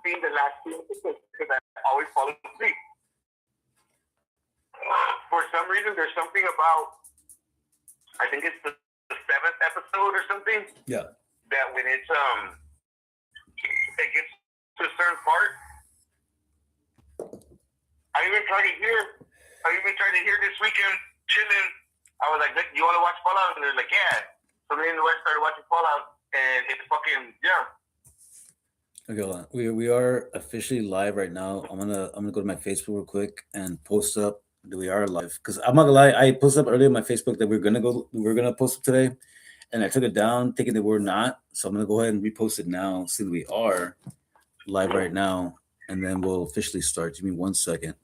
seen the last 2 episodes because I always fall asleep. For some reason, there's something about, I think it's the 7th episode or something. Yeah. That when it gets to a certain part, I even tried to hear this weekend, chilling. I was like, you want to watch Fallout? And they're like, yeah. So me and the wife started watching Fallout, and it's fucking, yeah. Okay, hold on. We are officially live right now. I'm gonna go to my Facebook real quick and post up that we are live. Because I'm not gonna lie, I posted up earlier on my Facebook that we're gonna post up today, and I took it down thinking that we're not. So I'm gonna go ahead and repost it now, see that we are live right now, and then we'll officially start. Give me 1 second.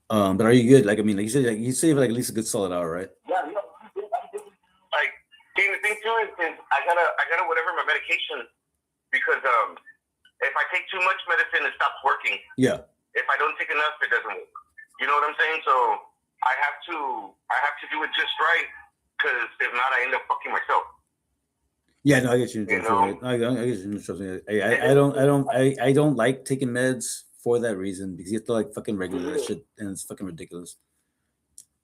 But are you good? Like, I mean, like you say like at least a good solid hour, right? Yeah. Like, the thing too is I gotta whatever my medication, because if I take too much medicine, it stops working. Yeah. If I don't take enough, it doesn't work. You know what I'm saying? So I have to do it just right, because if not, I end up fucking myself. Yeah, no, I get you. I get you. I don't like taking meds for that reason, because you have to like fucking regulate that shit, and it's fucking ridiculous.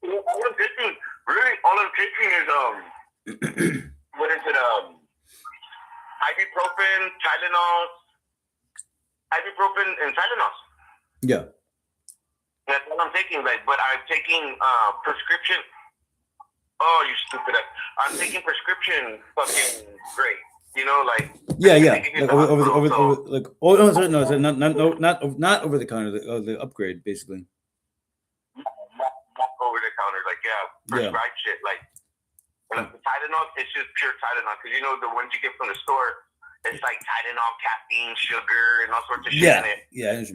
All I'm taking is what is it? Ibuprofen and Tylenol. Yeah. That's what I'm taking. Like, but I'm taking prescription. Oh, you stupid! I'm taking prescription fucking great. You know, like yeah. Like over like sorry, not over the counter. The upgrade basically. Not over the counter, like prescribed shit. Like Tylenol, it's just pure Tylenol, because you know the ones you get from the store, it's like Tylenol, caffeine, sugar, and all sorts of shit in it. Yeah. This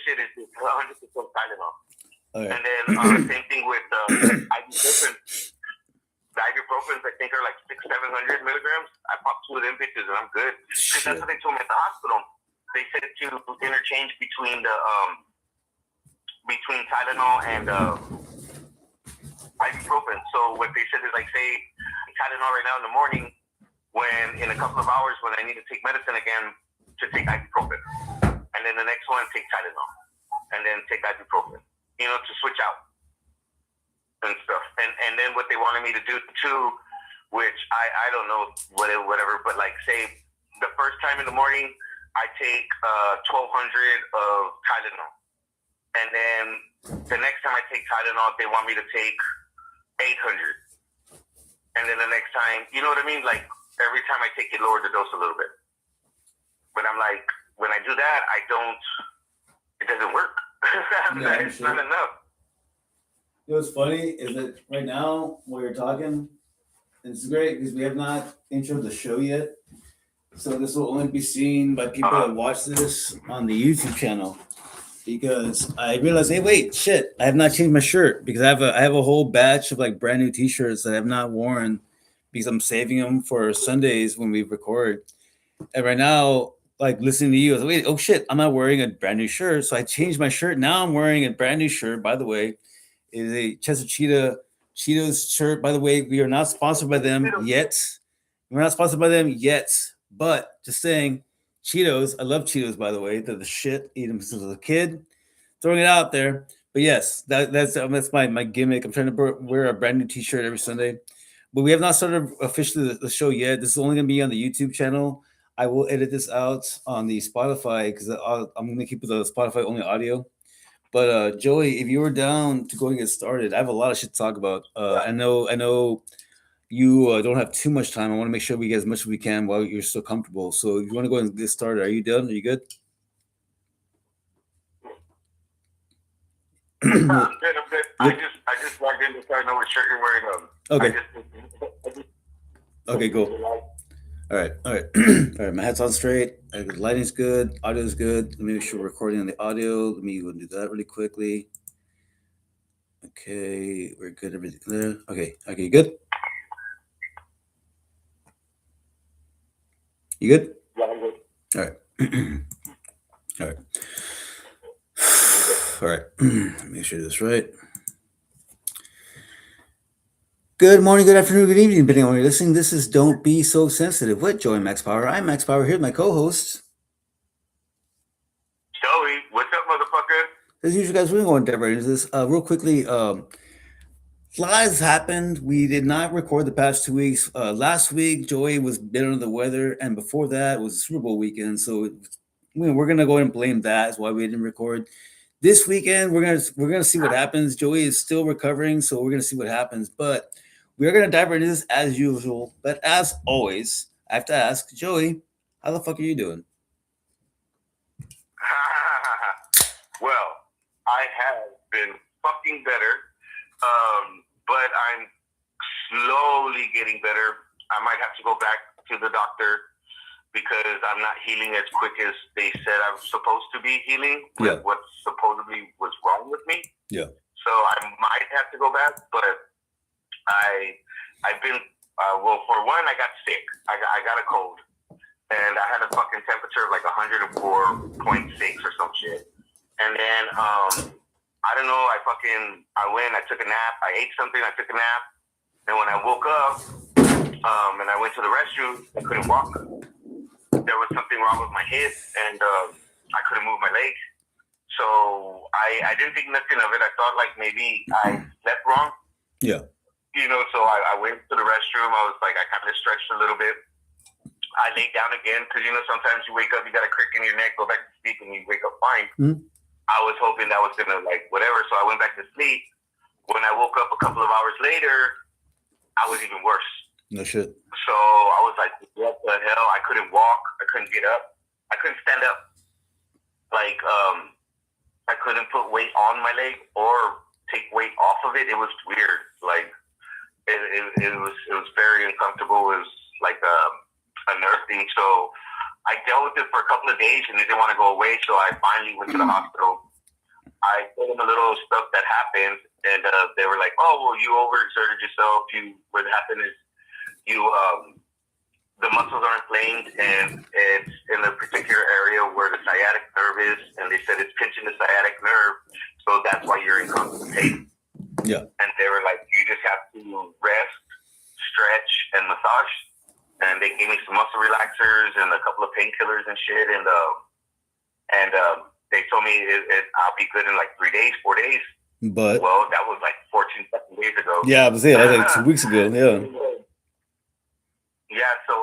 shit is 100% Tylenol. Okay. And then same thing with ibuprofen. The ibuprofens, I think, are like 600-700 milligrams. I popped 2 of them bitches, and I'm good. Because that's what they told me at the hospital. They said to interchange between the between Tylenol and ibuprofen. So what they said is, like, say Tylenol right now in the morning, when in a couple of hours when I need to take medicine again, to take ibuprofen, and then the next one take Tylenol, and then take ibuprofen. You know, to switch out and stuff. And then what they wanted me to do too, which I don't know whatever, but like say the first time in the morning I take 1,200 of Tylenol, and then the next time I take Tylenol they want me to take 800, and then the next time, you know what I mean? Like every time I take it, lower the dose a little bit. But I'm like, when I do that, it doesn't work. It's not enough. You know what's funny is that right now while you're talking, it's great because we have not introed the show yet. So this will only be seen by people that watch this on the YouTube channel. Because I realized, hey, wait, shit, I have not changed my shirt, because I have a whole batch of like brand new t-shirts that I have not worn, because I'm saving them for Sundays when we record. And right now, like listening to you, I was like, wait, oh shit, I'm not wearing a brand new shirt. So I changed my shirt. Now I'm wearing a brand new shirt, by the way. It is a Chester Cheetos shirt. By the way, we are not sponsored by them yet. We're not sponsored by them yet. But just saying, Cheetos, I love Cheetos, by the way. They're the shit. Eat them since I was a kid. Throwing it out there. But yes, that's my gimmick. I'm trying to wear a brand new t-shirt every Sunday. But we have not started officially the show yet. This is only going to be on the YouTube channel. I will edit this out on the Spotify, because I'm going to keep the Spotify only audio. But Joey, if you were down to go and get started, I have a lot of shit to talk about. I know you don't have too much time. I want to make sure we get as much as we can while you're still comfortable. So if you want to go and get started, are you done? Are you good? I'm good. I just logged in so I know what shirt you're wearing. Okay. Okay, cool. All right. All right. My head's on straight. The lighting's good. Audio's good. Let me make sure we're recording on the audio. Let me go and do that really quickly. Okay, we're good. Everything there. Okay, you good? You good? Yeah, I'm good. All right. All right. All right. Let me make sure this right. Good morning, good afternoon, good evening, depending on when you're listening. This is Don't Be So Sensitive with Joey Max Power. I'm Max Power here with my co-host. as usual, guys, we're going to dive right into this real quickly. A lot has happened. We did not record the past 2 weeks. Last week, Joey was a bit under the weather, and before that was the Super Bowl weekend. So we're gonna go ahead and blame that as why we didn't record. This weekend, we're gonna see what happens. Joey is still recovering, so we're gonna see what happens. But we're gonna dive right into this as usual. But as always, I have to ask Joey, how the fuck are you doing? Well, I have been fucking better, but I'm slowly getting better. I might have to go back to the doctor because I'm not healing as quick as they said I was supposed to be healing with what supposedly was wrong with me. Yeah. So I might have to go back, but I've been well. For one, I got sick. I got a cold, and I had a fucking temperature of like 104.6 or some shit. And then I don't know. I went. I took a nap. I ate something. I took a nap. And when I woke up, and I went to the restroom, I couldn't walk. There was something wrong with my hip, and I couldn't move my leg. So I didn't think nothing of it. I thought like maybe I slept wrong. Yeah. You know, so I went to the restroom. I was like, I kind of stretched a little bit. I laid down again because, you know, sometimes you wake up, you got a crick in your neck, go back to sleep, and you wake up fine. Mm-hmm. I was hoping that was going to, like, whatever. So I went back to sleep. When I woke up a couple of hours later, I was even worse. No shit. So I was like, what the hell? I couldn't walk. I couldn't get up. I couldn't stand up. Like, I couldn't put weight on my leg or take weight off of it. It was weird. Like, it was very uncomfortable. It was like a nerve thing. So I dealt with it for a couple of days, and it didn't want to go away. So I finally went to the hospital. I told them a little stuff that happened, and they were like, "Oh, well, you overexerted yourself. What happened is the muscles are inflamed, and it's in a particular area where the sciatic nerve is, and they said it's pinching the sciatic nerve, so that's why you're in constant pain." Yeah. And they were like, "You just have to rest, stretch, and massage." And they gave me some muscle relaxers and a couple of painkillers and shit, and they told me I'll be good in like 3 days, 4 days. But well, that was like 14 fucking days ago. Yeah, I was saying like 2 weeks ago. Yeah. Yeah, so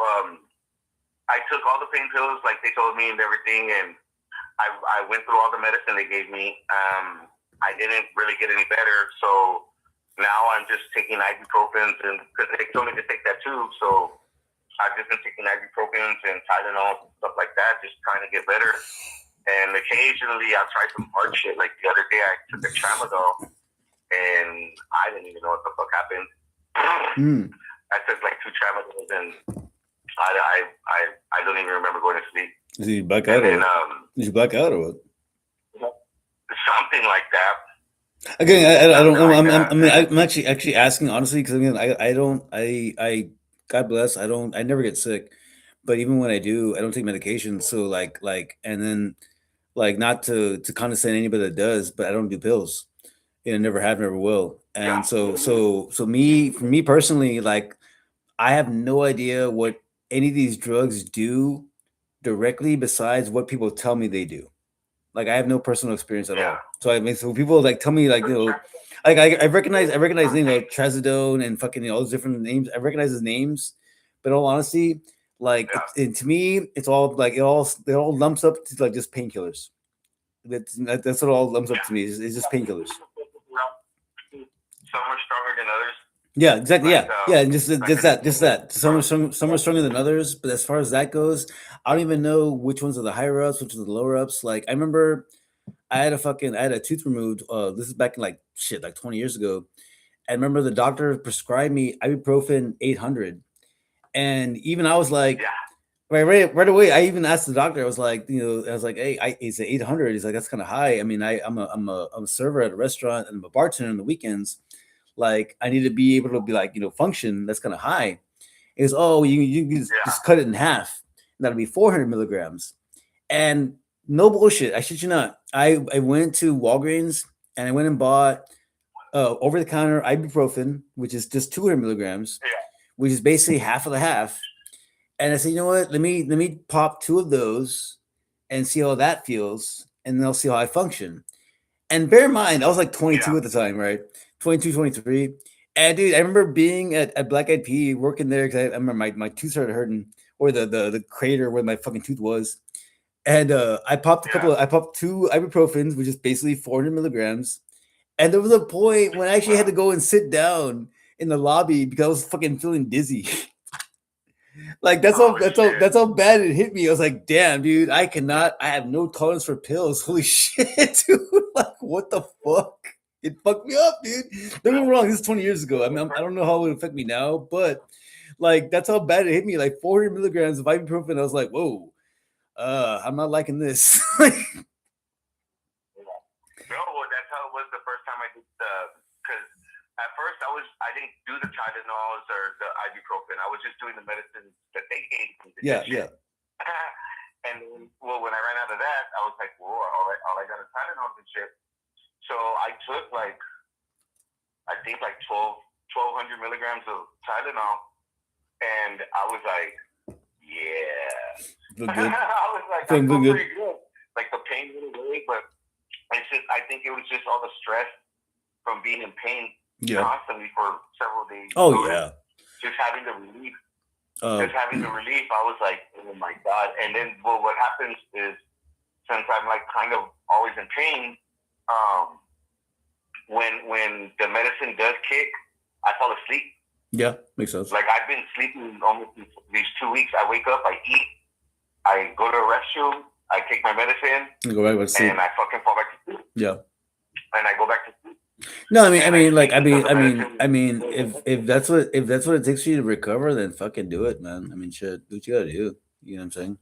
I took all the pain pills like they told me and everything, and I went through all the medicine they gave me. I didn't really get any better, so now I'm just taking ibuprofen, and because they told me to take that too, so I've just been taking ibuprofen and Tylenol and stuff like that, just trying to get better. And occasionally I'll try some hard shit. Like the other day I took a tramadol, and I didn't even know what the fuck happened. I took like 2 tramadols, and I don't even remember going to sleep. Did you black out? Did you black out or what? Something like that. Again, I don't know. I'm actually asking honestly because I God bless. I never get sick, but even when I do, I don't take medication. So and then not to condescend anybody that does, but I don't do pills. I never have, never will. And so for me personally, like I have no idea what any of these drugs do directly besides what people tell me they do. Like I have no personal experience at all. So I mean, so people like tell me like like I recognize trazodone and fucking all those different names. I recognize his names, but in all honesty, like to me, it's all like it all lumps up to like just painkillers. That's what it all lumps up to me. It's just painkillers. Some are stronger than others. Yeah, exactly. Yeah, and just that. Some are stronger than others, but as far as that goes, I don't even know which ones are the higher ups, which are the lower ups. Like I remember, I had a tooth removed. This is back in like 20 years ago. I remember the doctor prescribed me ibuprofen 800, and even I was like, right away. I even asked the doctor. I was like, hey, he said 800. He's like, that's kind of high. I mean, I'm a server at a restaurant and I'm a bartender on the weekends. Like I need to be able to be like, function. That's kind of high. It was, oh, you just cut it in half. That'll be 400 milligrams. And no bullshit. I shit you not. I went to Walgreens and I went and bought over the counter ibuprofen, which is just 200 milligrams, which is basically half of the half. And I said, you know what? Let me pop 2 of those and see how that feels, and then I'll see how I function. And bear in mind, I was like 22 Yeah. at the time, right? 22, 23. And dude, I remember being at Black Eyed Pea working there because I remember my tooth started hurting, or the crater where my fucking tooth was. And Yeah. I popped 2 ibuprofens, which is basically 400 milligrams. And there was a point when I actually had to go and sit down in the lobby because I was fucking feeling dizzy. Like Oh shit. that's how bad it hit me. I was like, damn, dude, I have no tolerance for pills. Holy shit, dude. Like, what the fuck? It fucked me up, dude. Don't get me wrong, this is 20 years ago. I mean, I don't know how it would affect me now, but like that's how bad it hit me. Like 400 milligrams of ibuprofen. I was like, whoa, I'm not liking this. No, well, that's how it was the first time I did the. Because at first I didn't do the Tylenols or the ibuprofen. I was just doing the medicine that they gave me. Yeah, yeah. And well, when I ran out of that, I was like, whoa, all I got is Tylenols and shit. So I took like, I think like 1,200 milligrams of Tylenol, and I was like, yeah. Feel good. I was like, I feel pretty good. Like the pain went away, but it's just, I think it was just all the stress from being in pain constantly for several days. Oh, yeah. Just having the relief. I was like, oh my God. And then what happens is, since I'm like kind of always in pain, when the medicine does kick, I fall asleep. Yeah, makes sense. Like I've been sleeping almost these 2 weeks. I wake up, I eat, I go to a restroom, I take my medicine, you go back to sleep, and I fucking fall back to sleep. Yeah. And I go back to sleep. No, I mean, if that's what it takes for you to recover, then fucking do it, man. I mean, shit, do what you gotta do. You know what I'm saying?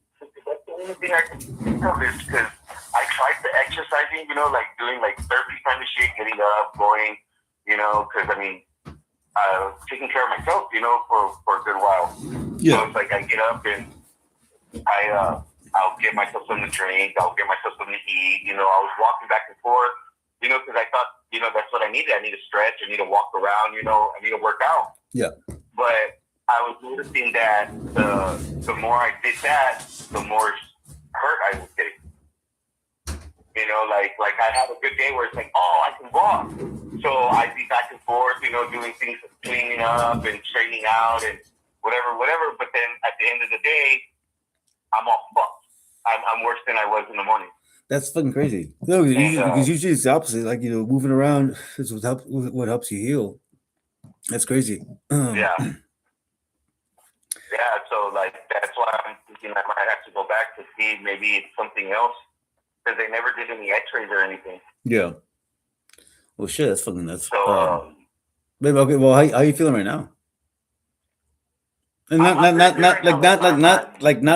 That's the only thing I can think of is because I tried the exercising, like doing like therapy kind of shit, getting up, going, because I mean, taking care of myself, for a good while. Yeah. So it's like I get up and I'll get myself something to drink, I'll get myself something to eat. I was walking back and forth, because I thought, that's what I needed. I need to stretch, I need to walk around, I need to work out. Yeah. But I was noticing that the more I did that, the more hurt I was getting. Like I have a good day where it's like, oh, I can walk. So I'd be back and forth, doing things, cleaning up and straightening out and whatever. But then at the end of the day, I'm all fucked. I'm worse than I was in the morning. That's fucking crazy. No, because usually it's the opposite. Like, moving around is what helps you heal. That's crazy. Yeah. Yeah, so like that's why I'm thinking I might have to go back to see maybe it's something else, because they never did any X-rays or anything. Yeah. Well, shit, that's fucking nuts. So, babe, okay. Well, how you feeling right now? And not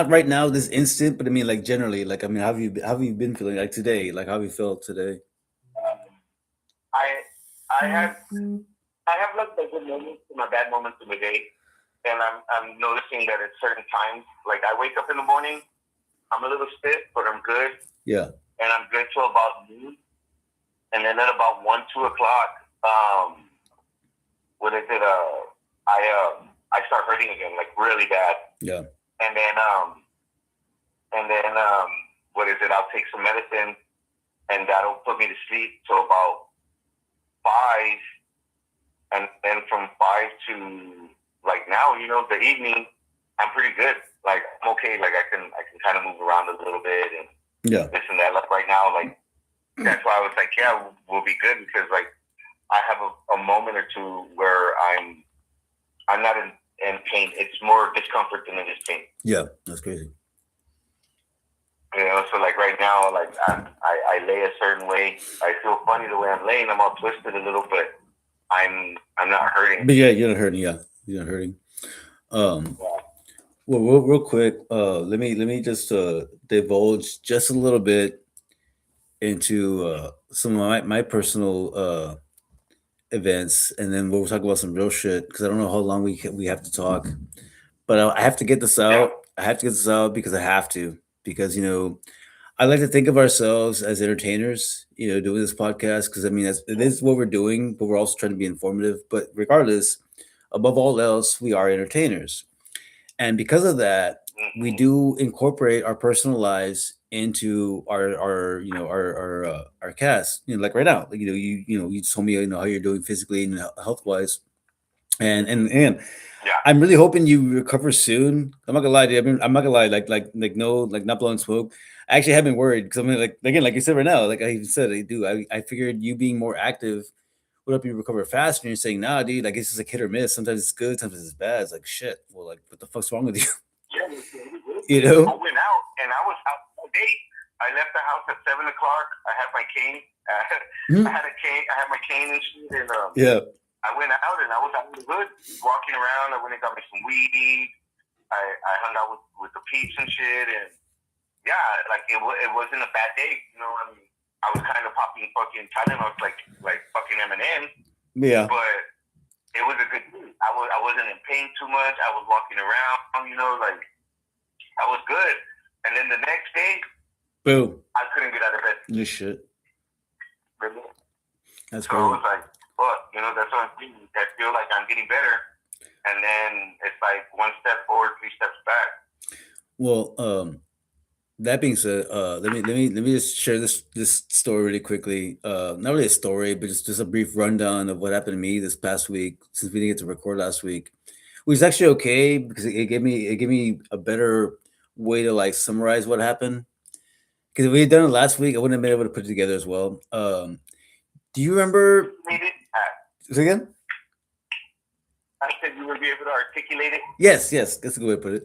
right now, this instant, but I mean, like generally, like I mean, how have you been feeling like today? Like how have you felt today? I have like the good moments and my bad moments in the day, and I'm noticing that at certain times, like I wake up in the morning, I'm a little stiff, but I'm good. Yeah. And I'm good till about noon, and then at about 1-2 o'clock, I start hurting again, like really bad. Yeah. And then I'll take some medicine, and that'll put me to sleep till about 5, and then from 5 to like now, the evening, I'm pretty good. Like I'm okay. Like I can kind of move around a little bit and this and that. Like right now, like that's why I was like, yeah, we'll be good, because like I have a moment or two where I'm not in pain. It's more discomfort than it is pain. Yeah, that's crazy. So like right now, like I lay a certain way. I feel funny the way I'm laying. I'm all twisted a little, but I'm not hurting. But yeah, you're not hurting. Yeah, you're not hurting. Well, real quick, let me just divulge just a little bit into some of my personal events, and then we'll talk about some real shit, because I don't know how long we have to talk, but I have to get this out. Yeah. I have to get this out because I have to, because I like to think of ourselves as entertainers, doing this podcast, because I mean it is what we're doing, but we're also trying to be informative. But regardless, above all else, we are entertainers, and because of that, we do incorporate our personal lives into our cast. Like right now, like you told me how you're doing physically and health wise, and Yeah. I'm really hoping you recover soon. I'm not gonna lie to you. I'm not gonna lie. Like no, like not blowing smoke. I actually have been worried because I mean, like again, like you said right now, like I even said, I figured you being more active would help you recover faster. And you're saying, nah, dude, like it's just like hit or miss. Sometimes it's good, sometimes it's bad. It's like shit. Well, like what the fuck's wrong with you? Yeah. You know? I went out and I was out all day. I left the house at 7 o'clock. I had my cane. I had a cane. I had my cane and shit. And Yeah. I went out and I was out in the hood, walking around. I went and got me some weed. I hung out with the peeps and shit. And yeah, like it wasn't a bad day. I mean, I was kind of popping fucking Tylenol like fucking Eminem. Yeah. But it was a good day. I wasn't in pain too much. I was walking around, like I was good. And then the next day, boom, I couldn't get out of bed. This shit. That's so crazy. I was like, fuck, that's what I'm feeling. I feel like I'm getting better. And then it's like one step forward, 3 steps back. Well, that being said, let me just share this story really quickly. Not really a story, but just a brief rundown of what happened to me this past week, since we didn't get to record last week. Which is actually okay because it gave me a better way to like summarize what happened. Because if we had done it last week, I wouldn't have been able to put it together as well. Do you remember? Say again? I said you would be able to articulate it. Yes, that's a good way to put it.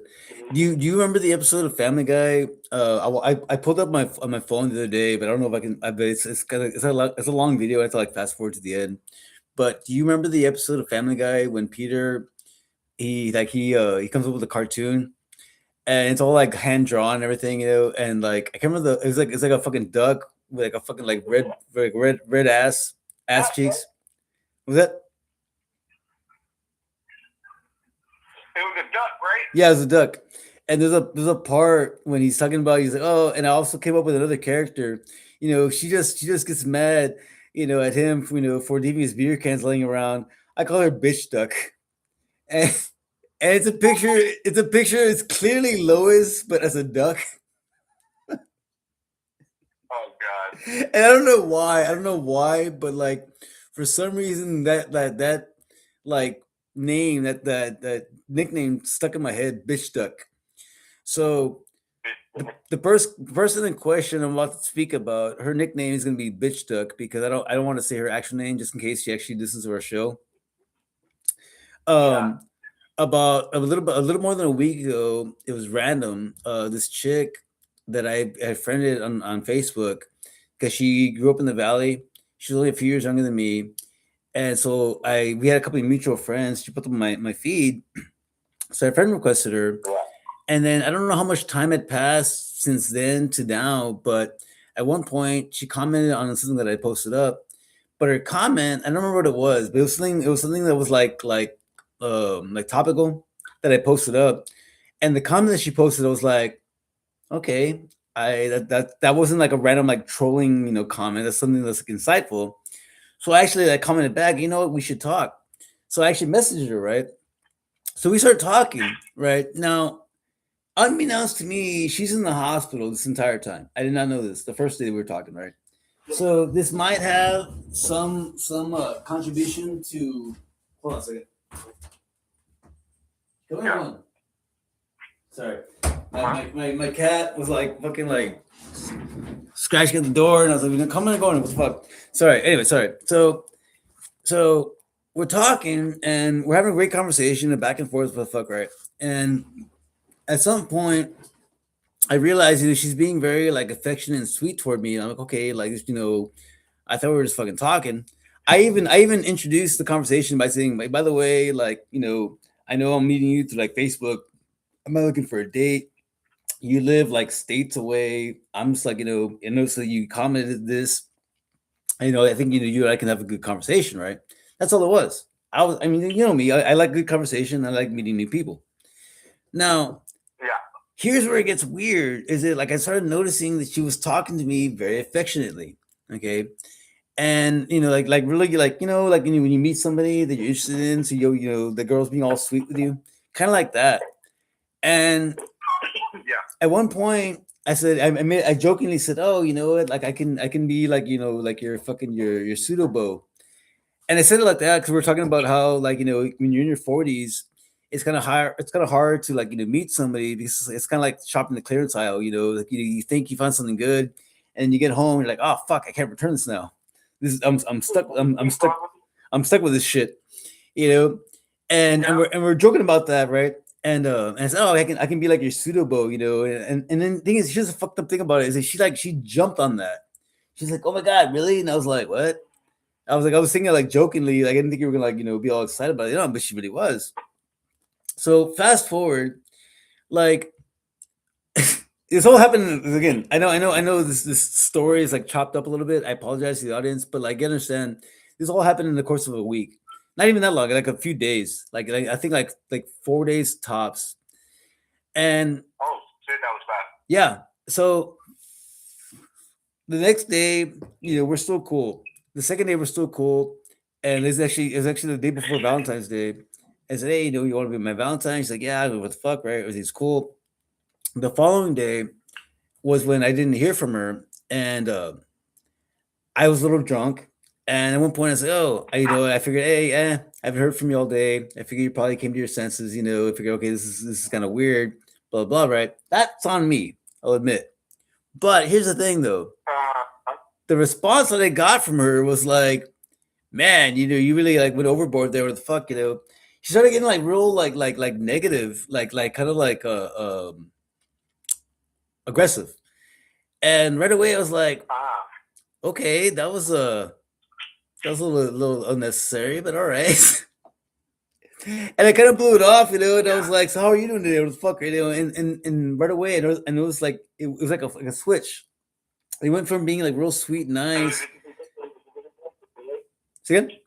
Do you remember the episode of Family Guy? I pulled up on my phone the other day, but I don't know if I can. But it's a long video. I have to like fast forward to the end. But do you remember the episode of Family Guy when Peter he comes up with a cartoon and it's all like hand drawn and everything, and like I can't remember it's like a fucking duck with like a fucking like red ass cheeks. Was that? It was a duck, right? Yeah, it was a duck. And there's a part when he's talking about he's like, oh, and I also came up with another character. She just gets mad, at him, for leaving his beer cans laying around. I call her bitch duck. And it's a picture. It's clearly Lois, but as a duck. Oh God. And I don't know why, but like for some reason that like name that nickname stuck in my head, bitch duck. So the person in question I'm about to speak about, her nickname is gonna be bitch duck because I don't want to say her actual name just in case she actually listens to our show. Yeah. About a little more than a week ago, it was random. This chick that I friended on Facebook because she grew up in the valley. She's only a few years younger than me, and so we had a couple of mutual friends. She put them on my feed, so I friend requested her. Yeah. And then I don't know how much time had passed since then to now, but at one point she commented on something that I posted up. But her comment, I don't remember what it was, but it was something that was like topical that I posted up. And the comment that she posted, I was like, okay, that wasn't like a random like trolling, comment. That's something that's like insightful. So actually I commented back, what, we should talk. So I actually messaged her, right? So we start talking, right? Now, unbeknownst to me, she's in the hospital this entire time. I did not know this the first day we were talking, right? So this might have some contribution to. Hold on a second. Come on. Sorry, my cat was like fucking like scratching at the door, and I was like, "Come on, going. What the fuck?" Sorry. Anyway, sorry. So we're talking, and we're having a great conversation, and back and forth. What the fuck, right? And at some point, I realized, she's being very like affectionate and sweet toward me. And I'm like, okay, like, I thought we were just fucking talking. I even introduced the conversation by saying, like, by the way, like, I know I'm meeting you through like Facebook. I'm not looking for a date. You live like states away. I'm just like, so you commented this. I think you and I can have a good conversation, right? That's all it was. I mean, you know me. I like good conversation. I like meeting new people. Now, here's where it gets weird. Is it like I started noticing that she was talking to me very affectionately, okay, and like really like like when you meet somebody that you're interested in, so the girl's being all sweet with you, kind of like that. And at one point, I said, I jokingly said, oh, you know what? Like I can be like, you know, like your fucking your pseudo beau. And I said it like that because we're talking about how, like, you know, when you're in your 40s, it's kind of hard. It's kind of hard to, like, you know, meet somebody because it's kind of like shopping the clearance aisle. You know, like you think you found something good, and you get home, you're like, oh fuck, I can't return this now. This is I'm stuck. I'm stuck with this shit. You know, and we're joking about that, right? And I said, oh, I can be like your pseudo beau, you know. And then the thing is, here's the fucked up thing about it is that she jumped on that. She's like, oh my god, really? And I was like, what? I was thinking like jokingly, like I didn't think you were gonna, like, you know, be all excited about it, you know, but she really was. So fast forward, like this all happened again. I know. This story is like chopped up a little bit. I apologize to the audience, but like, you understand, this all happened in the course of a week. Not even that long, like a few days. Like I think like 4 days tops. And Oh shit, that was fast. yeah, so the next day, you know, we're still cool. The second day, we're still cool, and it's actually the day before Valentine's Day. I said, hey, you know, you want to be my Valentine? She's like, yeah. I go, what the fuck, right? Everything's cool. The following day was when I didn't hear from her, and I was a little drunk. And at one point, I said, "Oh, you know, I figured, hey, I haven't heard from you all day. I figured you probably came to your senses. You know, I figured, okay, this is kind of weird, blah blah, right? That's on me, I'll admit. But here's the thing, though. The response that I got from her was like, man, you know, you really like went overboard there with the fuck, you know. She started getting like real like negative, like kind of like aggressive. And right away I was like, okay, that was a little unnecessary, but all right. And I kind of blew it off, you know, and I was like, so how are you doing today? What the fuck, you know? And right away, and it was like it was like a switch. It went from being like real sweet and nice. See again? It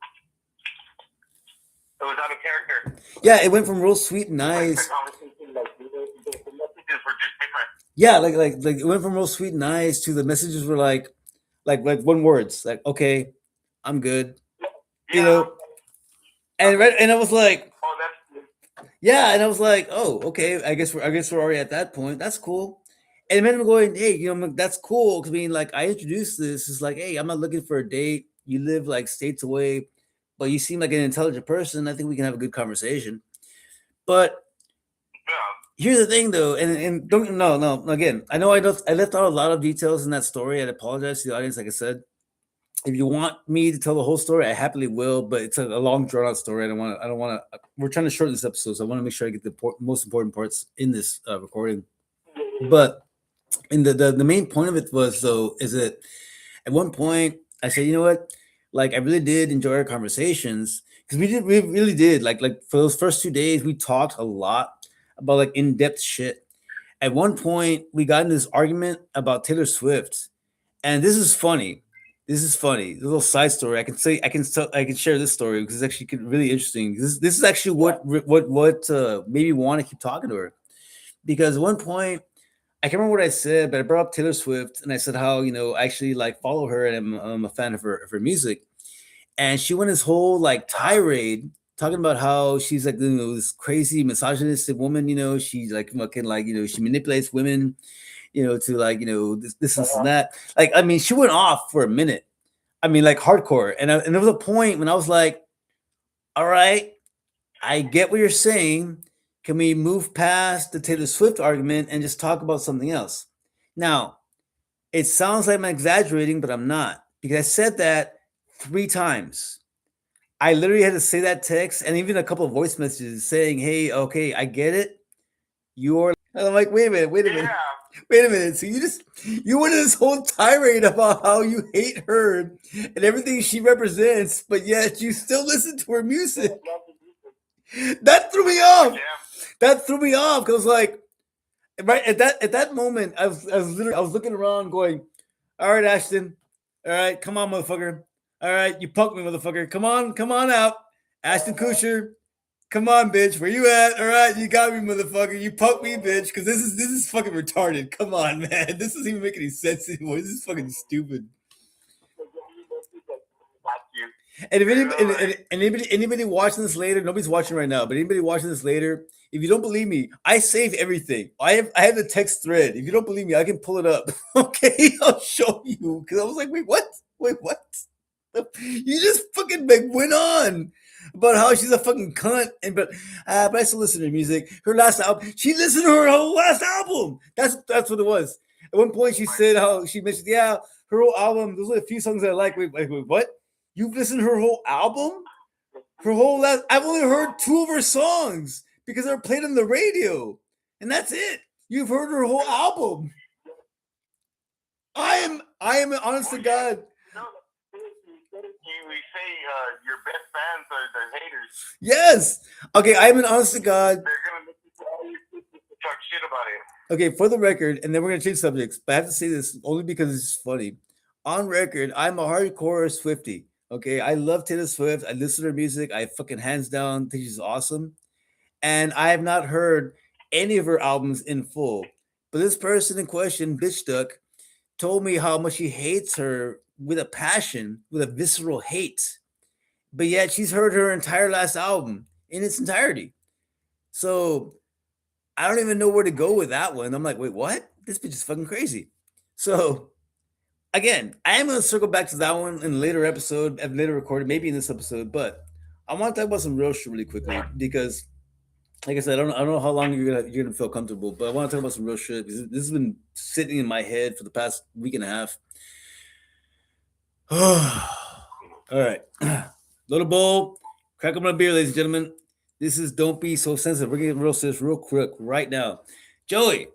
was out of character. Yeah, it went from real sweet and Like the nice. conversation, like the messages were just different. Yeah, like it went from real sweet and nice to the messages were like one words, like, okay, I'm good, you Yeah. know. And I was like, Oh, that's yeah, and I was like, oh, okay, I guess we're already at that point. That's cool. And then I'm going, hey, you know, that's cool. 'Cause I mean, like, I introduced this. It's like, hey, I'm not looking for a date. You live like states away, but you seem like an intelligent person. I think we can have a good conversation. But yeah. here's the thing, though, and don't no again. I know I left out a lot of details in that story. I apologize to the audience. Like I said, if you want me to tell the whole story, I happily will. But it's a long drawn out story. I don't want to. We're trying to shorten this episode, so I want to make sure I get the most important parts in this recording. But and the main point of it was, though, is that at one point I said, you know what, like I really did enjoy our conversations because we really did like for those first 2 days we talked a lot about like in depth shit. At one point we got in this argument about Taylor Swift, and this is funny. This is funny. A little side story. I can share this story because it's actually really interesting. This is actually what made me want to keep talking to her, because at one point I can't remember what I said, but I brought up Taylor Swift and I said how, you know, I actually like follow her and I'm a fan of her music. And she went this whole like tirade talking about how she's like, you know, this crazy misogynistic woman, you know, she's like fucking like, you know, she manipulates women, you know, to like, you know, this and that. Like, I mean, she went off for a minute. I mean, like hardcore. And there was a point when I was like, all right, I get what you're saying. Can we move past the Taylor Swift argument and just talk about something else? Now, it sounds like I'm exaggerating, but I'm not, because I said that 3 times. I literally had to say that text and even a couple of voice messages saying, hey, okay, I get it. You're, and I'm like, wait a minute, Yeah. wait a minute. So you went in this whole tirade about how you hate her and everything she represents, but yet you still listen to her music. That threw me off. Yeah. That threw me off because like right at that moment I was looking around going, all right, Ashton, all right, come on, motherfucker, all right, you punked me, motherfucker, come on out, Ashton Kutcher, come on, bitch, where you at? All right, you got me, motherfucker, you punked me, bitch, because this is fucking retarded. Come on, man, this doesn't even make any sense anymore. This is fucking stupid. And if You any, know, like, and anybody watching this later, nobody's watching right now, but anybody watching this later, if you don't believe me, I save everything. I have the text thread. If you don't believe me, I can pull it up. Okay, I'll show you. Because I was like, wait, what? Wait, what? You just fucking like went on about how she's a fucking cunt, and but I still listen to her music. Her last album, she listened to her whole last album. That's what it was. At one point, she said how she mentioned, yeah, her whole album. There's only a few songs that I like. Wait, what? You've listened to her whole album? Her whole last. I've only heard two of her songs because they're played on the radio, and that's it. You've heard her whole album. I am honest to God. no, we say your best fans are the haters. Yes. Okay, I'm an honest to God. They're gonna make you talk shit about it. Okay, for the record, and then we're gonna change subjects, but I have to say this only because it's funny. On record, I'm a hardcore Swiftie. Okay, I love Taylor Swift. I listen to her music. I fucking hands down think she's awesome. And I have not heard any of her albums in full. But this person in question, Bitch Duck, told me how much he hates her with a passion, with a visceral hate. But yet she's heard her entire last album in its entirety. So I don't even know where to go with that one. I'm like, wait, what? This bitch is fucking crazy. So again, I am gonna circle back to that one in a later episode, I've later recorded, maybe in this episode, but I want to talk about some real shit really quickly because like I said, I don't know how long you're gonna feel comfortable, but I want to talk about some real shit because this has been sitting in my head for the past week and a half. All right. Little bowl, crack open a beer, ladies and gentlemen. This is Don't Be So Sensitive. We're getting real serious real quick right now. Joey,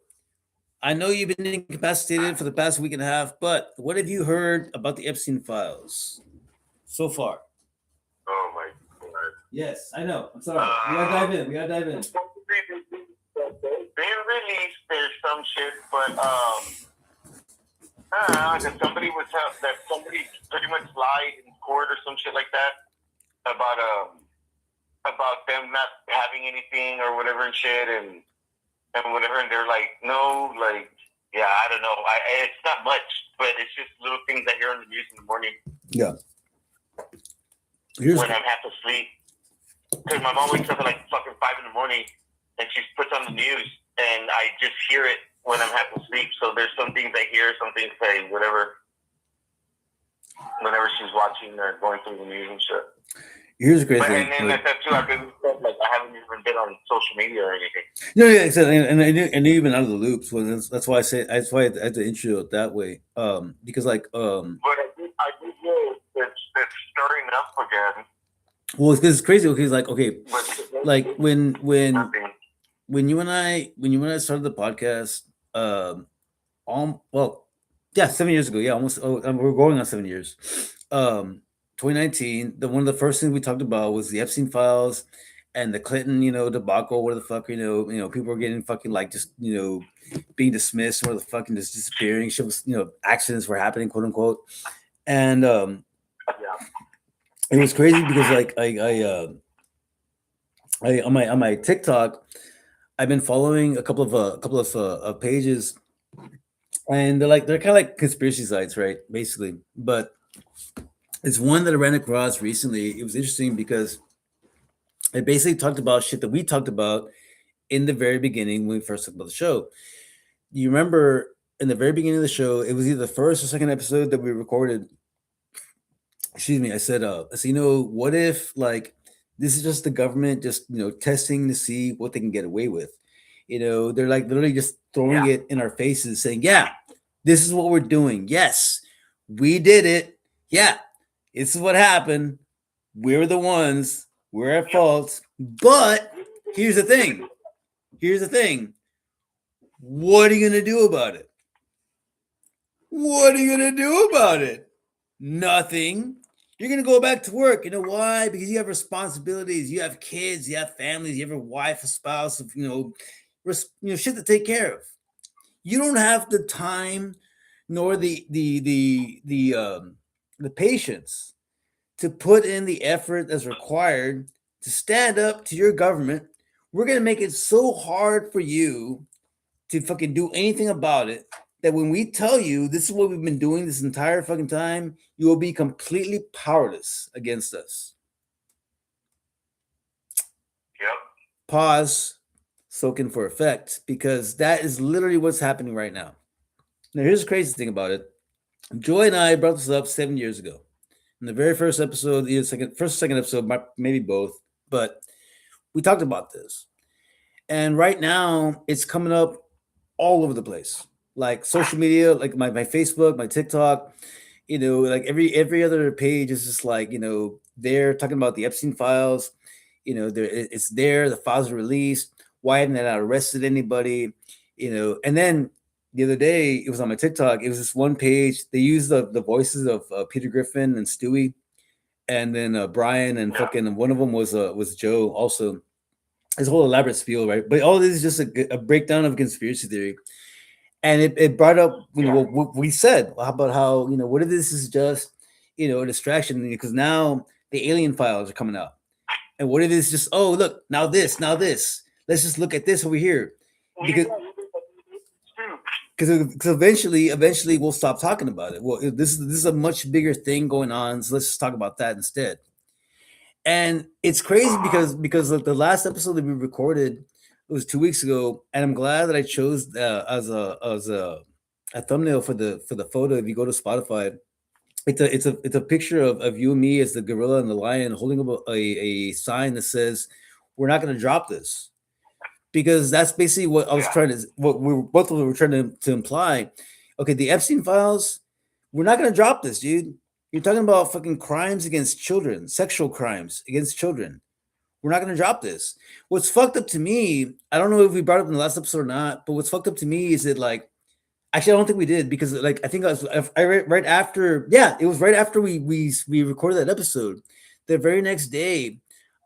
I know you've been incapacitated for the past week and a half, but what have you heard about the Epstein files so far? Oh my god. Yes, I know. I'm sorry. We gotta dive in. They released there's some shit, but that somebody pretty much lied in court or some shit like that about them not having anything or whatever and shit and whatever, and they're like, no, like, yeah, I don't know. It's not much, but it's just little things I hear on the news in the morning. Yeah. When I'm half asleep. Because my mom wakes up at like fucking 5 in the morning and she puts on the news and I just hear it when I'm half asleep. So there's some things I hear, some things I, whatever, whenever she's watching or going through the news and shit. Here's a great thing. And then like that too, I've been like I haven't even been on social media or anything. No, yeah, exactly. And I knew you've been out of the loops. So that's why I had to intro it that way. Because like But I did know it's stirring up again. Well, it's crazy because like when you and I started the podcast, 7 years ago, almost. We're going on 7 years. 2019. One of the first things we talked about was the Epstein files and the Clinton, debacle. Where the fuck, people were getting fucking like just being dismissed, where the fucking just disappearing. Shit was, accidents were happening, quote unquote, and it was crazy because like I on my TikTok, I've been following a couple of pages, and they're kind of like conspiracy sites, right? Basically, but it's one that I ran across recently. It was interesting because it basically talked about shit that we talked about in the very beginning when we first talked about the show. You remember in the very beginning of the show, it was either the first or second episode that we recorded. Excuse me. I said, what if like this is just the government just testing to see what they can get away with? They're like literally just throwing it in our faces, saying, "Yeah, this is what we're doing. Yes, we did it. Yeah, this is what happened. We're the ones. We're at fault." But here's the thing. What are you gonna do about it? Nothing. You're going to go back to work. You know why? Because you have responsibilities. You have kids. You have families. You have a wife, a spouse, shit to take care of. You don't have the time nor the patience to put in the effort that's required to stand up to your government. We're going to make it so hard for you to fucking do anything about it that when we tell you this is what we've been doing this entire fucking time, you will be completely powerless against us. Yep. Pause, soak in for effect, because that is literally what's happening right now. Now, here's the crazy thing about it. Joy and I brought this up 7 years ago. In the very first episode, either first or second episode, maybe both, but we talked about this. And right now, it's coming up all over the place. Like social media, like my Facebook, my TikTok, like every other page is just like, they're talking about the Epstein files. It's there, the files are released. Why haven't they not arrested anybody? And then the other day, it was on my TikTok. It was this one page. They used the voices of Peter Griffin and Stewie, and then Brian and fucking one of them was Joe also. This whole elaborate spiel, right? But all this is just a breakdown of conspiracy theory, and it brought up what we said about how what if this is just a distraction, because now the alien files are coming out, and what if it's just look, now this, let's just look at this over here, because eventually we'll stop talking about it. Well, this is a much bigger thing going on, so let's just talk about that instead. And it's crazy because the last episode that we recorded, it was 2 weeks ago, and I'm glad that I chose as a thumbnail for the photo. If you go to Spotify, it's a picture of you and me as the gorilla and the lion holding up a sign that says, "We're not going to drop this," because that's basically what I was what we were trying to imply. Okay, the Epstein files, we're not going to drop this, dude. You're talking about fucking crimes against children, sexual crimes against children. We're not going to drop this. What's fucked up to me, I don't know if we brought it up in the last episode or not, but what's fucked up to me is that, like, actually, I don't think we did, because, like, I think I read right after, it was right after we recorded that episode. The very next day,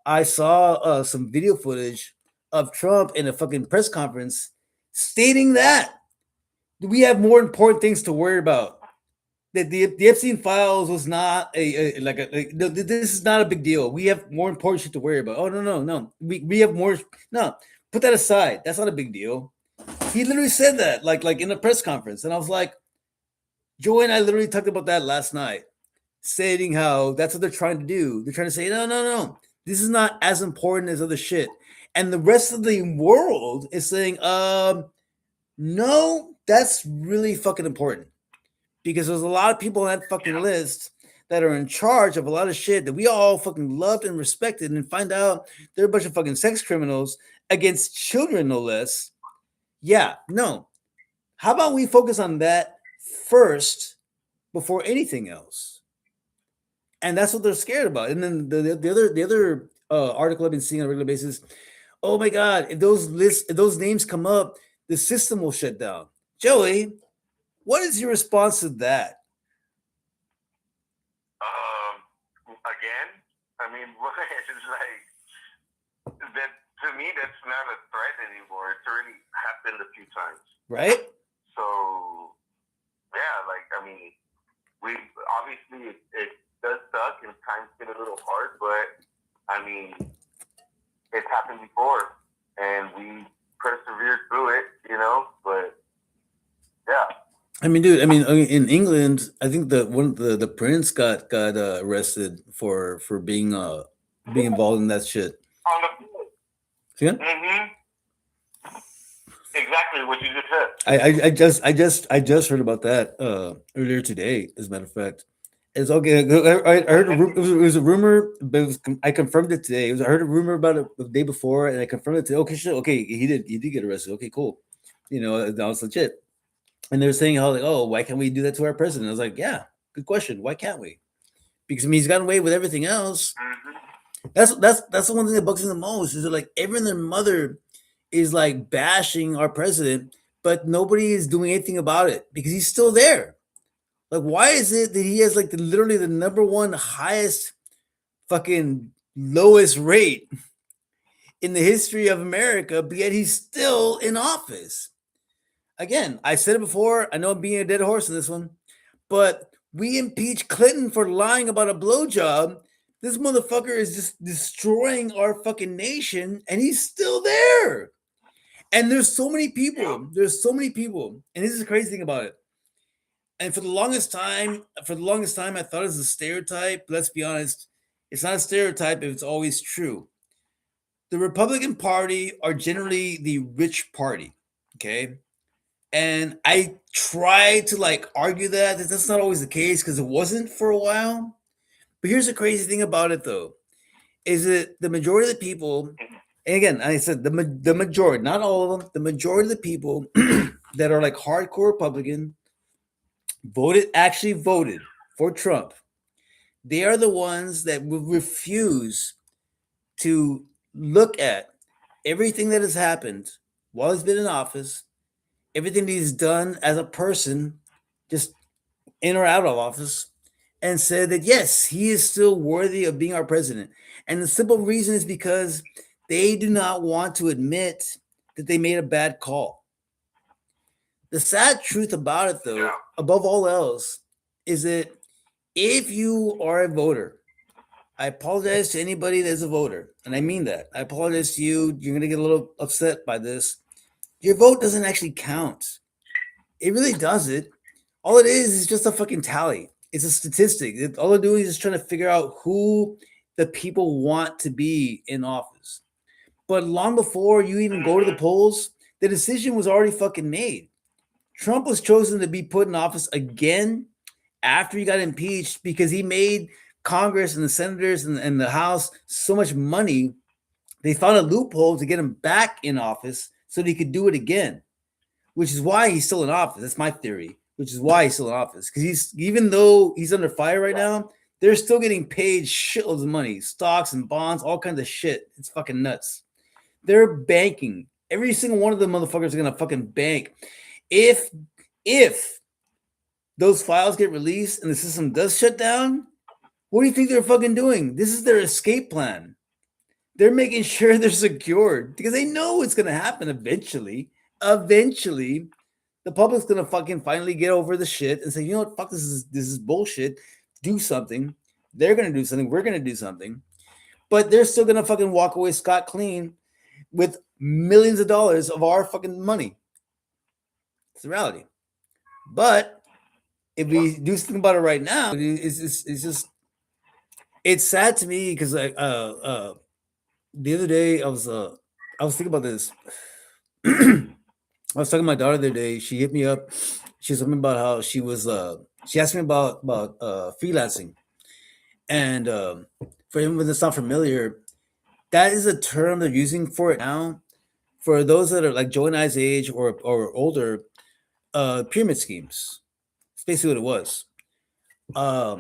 I saw some video footage of Trump in a fucking press conference stating that we have more important things to worry about. That the Epstein files was not this is not a big deal. We have more important shit to worry about. Oh, no. We have more. No, put that aside. That's not a big deal. He literally said that like in a press conference. And I was like, Joey and I literally talked about that last night, stating how that's what they're trying to do. They're trying to say, no. This is not as important as other shit. And the rest of the world is saying, no, that's really fucking important. Because there's a lot of people on that fucking list that are in charge of a lot of shit that we all fucking loved and respected, and find out they're a bunch of fucking sex criminals against children, no less. Yeah, no. How about we focus on that first before anything else? And that's what they're scared about. And then the other article I've been seeing on a regular basis, oh my God, if those names come up, the system will shut down. Joey, what is your response to that? Again, I mean, it's like that. To me, that's not a threat anymore. It's already happened a few times, right? So, yeah, like, I mean, we obviously it does suck and times get a little hard, but I mean, it's happened before, and we persevered through it, But yeah. I mean, dude. I mean, in England, I think the prince got arrested for being involved in that shit. On the See? Mm-hmm. Exactly what you just said. I just heard about that earlier today. As a matter of fact, it's okay. I heard it was a rumor, but I confirmed it today. I heard a rumor about it the day before, and I confirmed it today. Okay, shit. Okay, he did get arrested. Okay, cool. That was legit. And they're saying how, like, oh, why can't we do that to our president? I was like, yeah, good question. Why can't we? Because, I mean, he's gotten away with everything else. Mm-hmm. That's the one thing that bugs me the most, is that, like, everyone and their mother is like bashing our president, but nobody is doing anything about it because he's still there. Like, why is it that he has like literally the number one highest fucking lowest rate in the history of America, but yet he's still in office? Again, I said it before. I know I'm being a dead horse in this one, but we impeached Clinton for lying about a blowjob. This motherfucker is just destroying our fucking nation, and he's still there. And there's so many people. There's so many people. And this is the crazy thing about it. And for the longest time, I thought it was a stereotype. Let's be honest, it's not a stereotype if it's always true. The Republican Party are generally the rich party. Okay. And I try to like argue that that's not always the case because it wasn't for a while. But here's the crazy thing about it though, is that the majority of the people, and again, I said the majority, not all of them, the majority of the people that are like hardcore Republican actually voted for Trump. They are the ones that will refuse to look at everything that has happened while he's been in office, everything that he's done as a person, just in or out of office, and said that yes, he is still worthy of being our president. And the simple reason is because they do not want to admit that they made a bad call. The sad truth about it, though, above all else, is that if you are a voter, I apologize to anybody that's a voter, and I mean that. I apologize to you. You're going to get a little upset by this. Your vote doesn't actually count. It really doesn't. All it is just a fucking tally. It's a statistic. All they're doing is just trying to figure out who the people want to be in office. But long before you even go to the polls, the decision was already fucking made. Trump was chosen to be put in office again after he got impeached because he made Congress and the senators and the House so much money. They found a loophole to get him back in office so that he could do it again, which is why he's still in office. That's my theory, which is why he's still in office. Because even though he's under fire right now, they're still getting paid shitloads of money, stocks and bonds, all kinds of shit. It's fucking nuts. They're banking. Every single one of them motherfuckers are gonna fucking bank. If those files get released and the system does shut down, what do you think they're fucking doing? This is their escape plan. They're making sure they're secured because they know it's gonna happen eventually. Eventually, the public's gonna fucking finally get over the shit and say, you know what, fuck, this is bullshit. Do something. They're gonna do something. We're gonna do something. But they're still gonna fucking walk away scot clean with millions of dollars of our fucking money. It's the reality. But if we do something about it right now, it's just it's sad to me because the other day I was thinking about this. I was talking to my daughter the other day. She hit me up. She was talking about how she asked me about freelancing. And for anyone that's not familiar, that is a term they're using for it now. For those that are like Joe and I's age or older, pyramid schemes. It's basically what it was.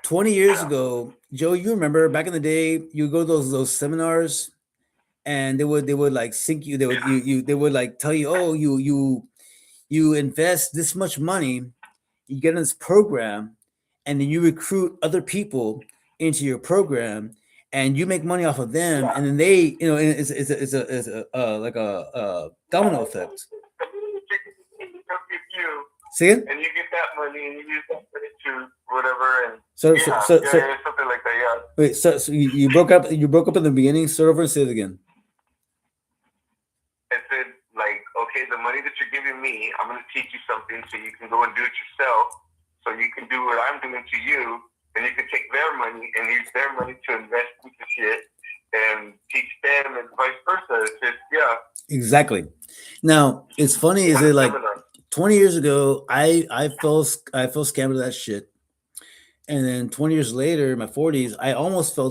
20 years ago, Joe, you remember back in the day, you go to those seminars, and they would like sink you. They would like tell you, oh, you invest this much money, you get in this program, and then you recruit other people into your program, and you make money off of them, and then they, it's a like a domino effect. See it? And you get that money and you use that money to whatever, and so something like that. Yeah. Wait, so you broke up. You broke up in the beginning. Start over and say it again. I said, like, okay, the money that you're giving me, I'm going to teach you something so you can go and do it yourself. So you can do what I'm doing to you, and you can take their money and use their money to invest into shit and teach them, and vice versa. It's just, yeah. Exactly. Now it's funny is that like 20 years ago, I fell scammed to that shit, and then 20 years later, in my 40s, I almost fell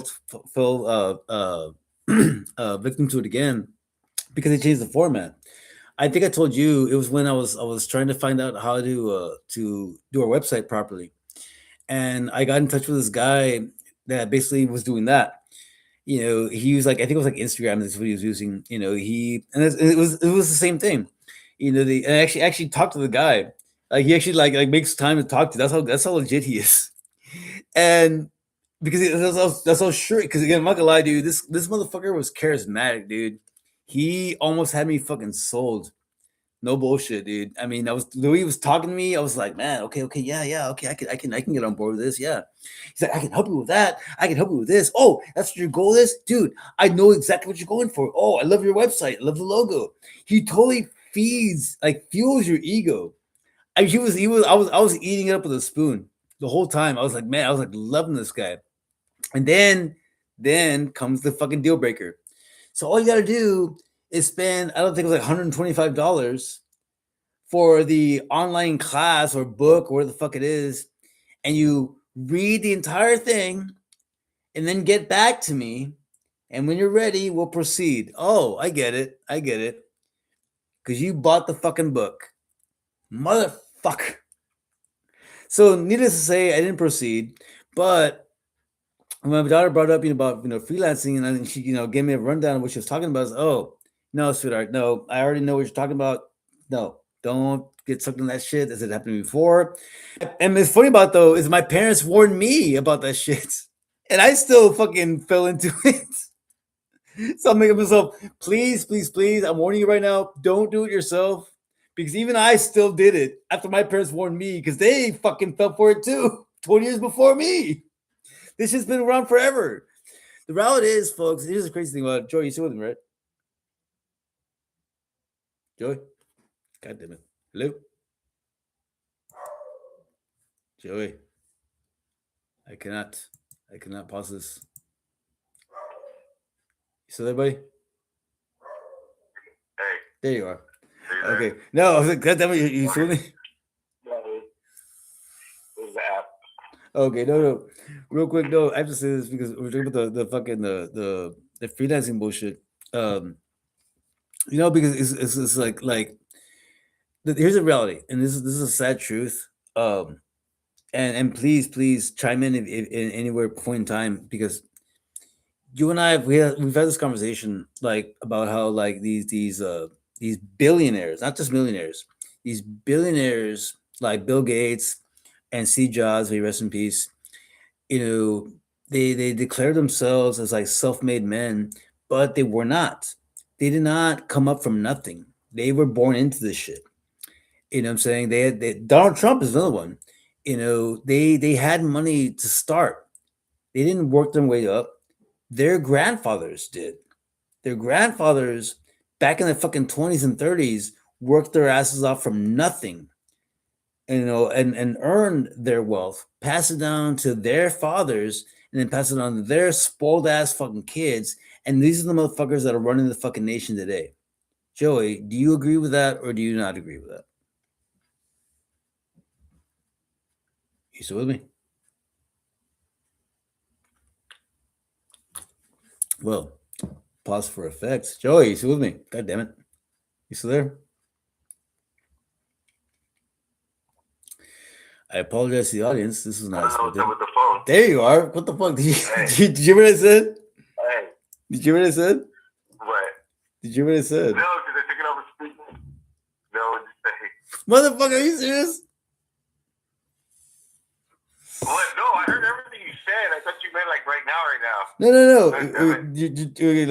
victim to it again because they changed the format. I think I told you it was when I was trying to find out how to do our website properly, and I got in touch with this guy that basically was doing that. He used like I think it was like Instagram. That's what he was using. It was the same thing. I actually talked to the guy. Like he actually like makes time to talk to. That's how legit he is. And because that's how sure. Because again, I'm not gonna lie, dude. This motherfucker was charismatic, dude. He almost had me fucking sold. No bullshit, dude. I mean, Louis was talking to me. I was like, man, okay, yeah, okay, I can get on board with this. Yeah. He's like, I can help you with that. I can help you with this. Oh, that's what your goal is, dude. I know exactly what you're going for. Oh, I love your website. I love the logo. He totally fuels your ego. I was eating it up with a spoon the whole time. I was like, man, I was like loving this guy. And then comes the fucking deal breaker. So all you got to do is spend, I don't think it was like $125 for the online class or book or whatever the fuck it is, and you read the entire thing and then get back to me. And when you're ready, we'll proceed. Oh, I get it. Because you bought the fucking book. Motherfucker. So needless to say, I didn't proceed. But when my daughter brought up, about freelancing, and I think she, gave me a rundown of what she was talking about. I was, oh, no, sweetheart, no, I already know what you're talking about. No, don't get sucked in that shit. As it happened to me before. And it's funny about though is my parents warned me about that shit, and I still fucking fell into it. So I'm thinking to myself, please, please, please, I'm warning you right now, don't do it yourself. Because even I still did it after my parents warned me, because they fucking fell for it too 20 years before me. This has been around forever. The reality is, folks, here's the crazy thing about it. Joey, you still with me, right? Joey? God damn it. Hello? Joey. I cannot pause this. You still there, buddy? Hey. There you are. Okay. No, I was like, God damn it, you still with me? Okay, no. Real quick, no, I have to say this because we're talking about the fucking the freelancing bullshit. Because it's like here's the reality, and this is a sad truth. And please chime in if in anywhere point in time, because you and I we've had this conversation like about how like these billionaires, not just millionaires, these billionaires like Bill Gates and Steve Jobs, may he rest in peace. They declare themselves as like self-made men, but they were not. They did not come up from nothing. They were born into this shit. You know what I'm saying? Donald Trump is another one. They had money to start. They didn't work their way up. Their grandfathers did. Their grandfathers back in the fucking 20s and 30s worked their asses off from nothing. And earned their wealth, pass it down to their fathers, and then pass it on to their spoiled ass fucking kids. And these are the motherfuckers that are running the fucking nation today. Joey, do you agree with that or do you not agree with that? You still with me? Well, pause for effects. Joey, you still with me? God damn it. You still there? I apologize to the audience. This is not scripted. With the phone. There you are. What the fuck? Did you hear what I said? Hey. Did you hear what I said? What? Did you hear what I said? No, because I took it off the speaker. No, just say. Motherfucker, are you serious? What? No, I heard everything you said. I thought you meant like right now. No.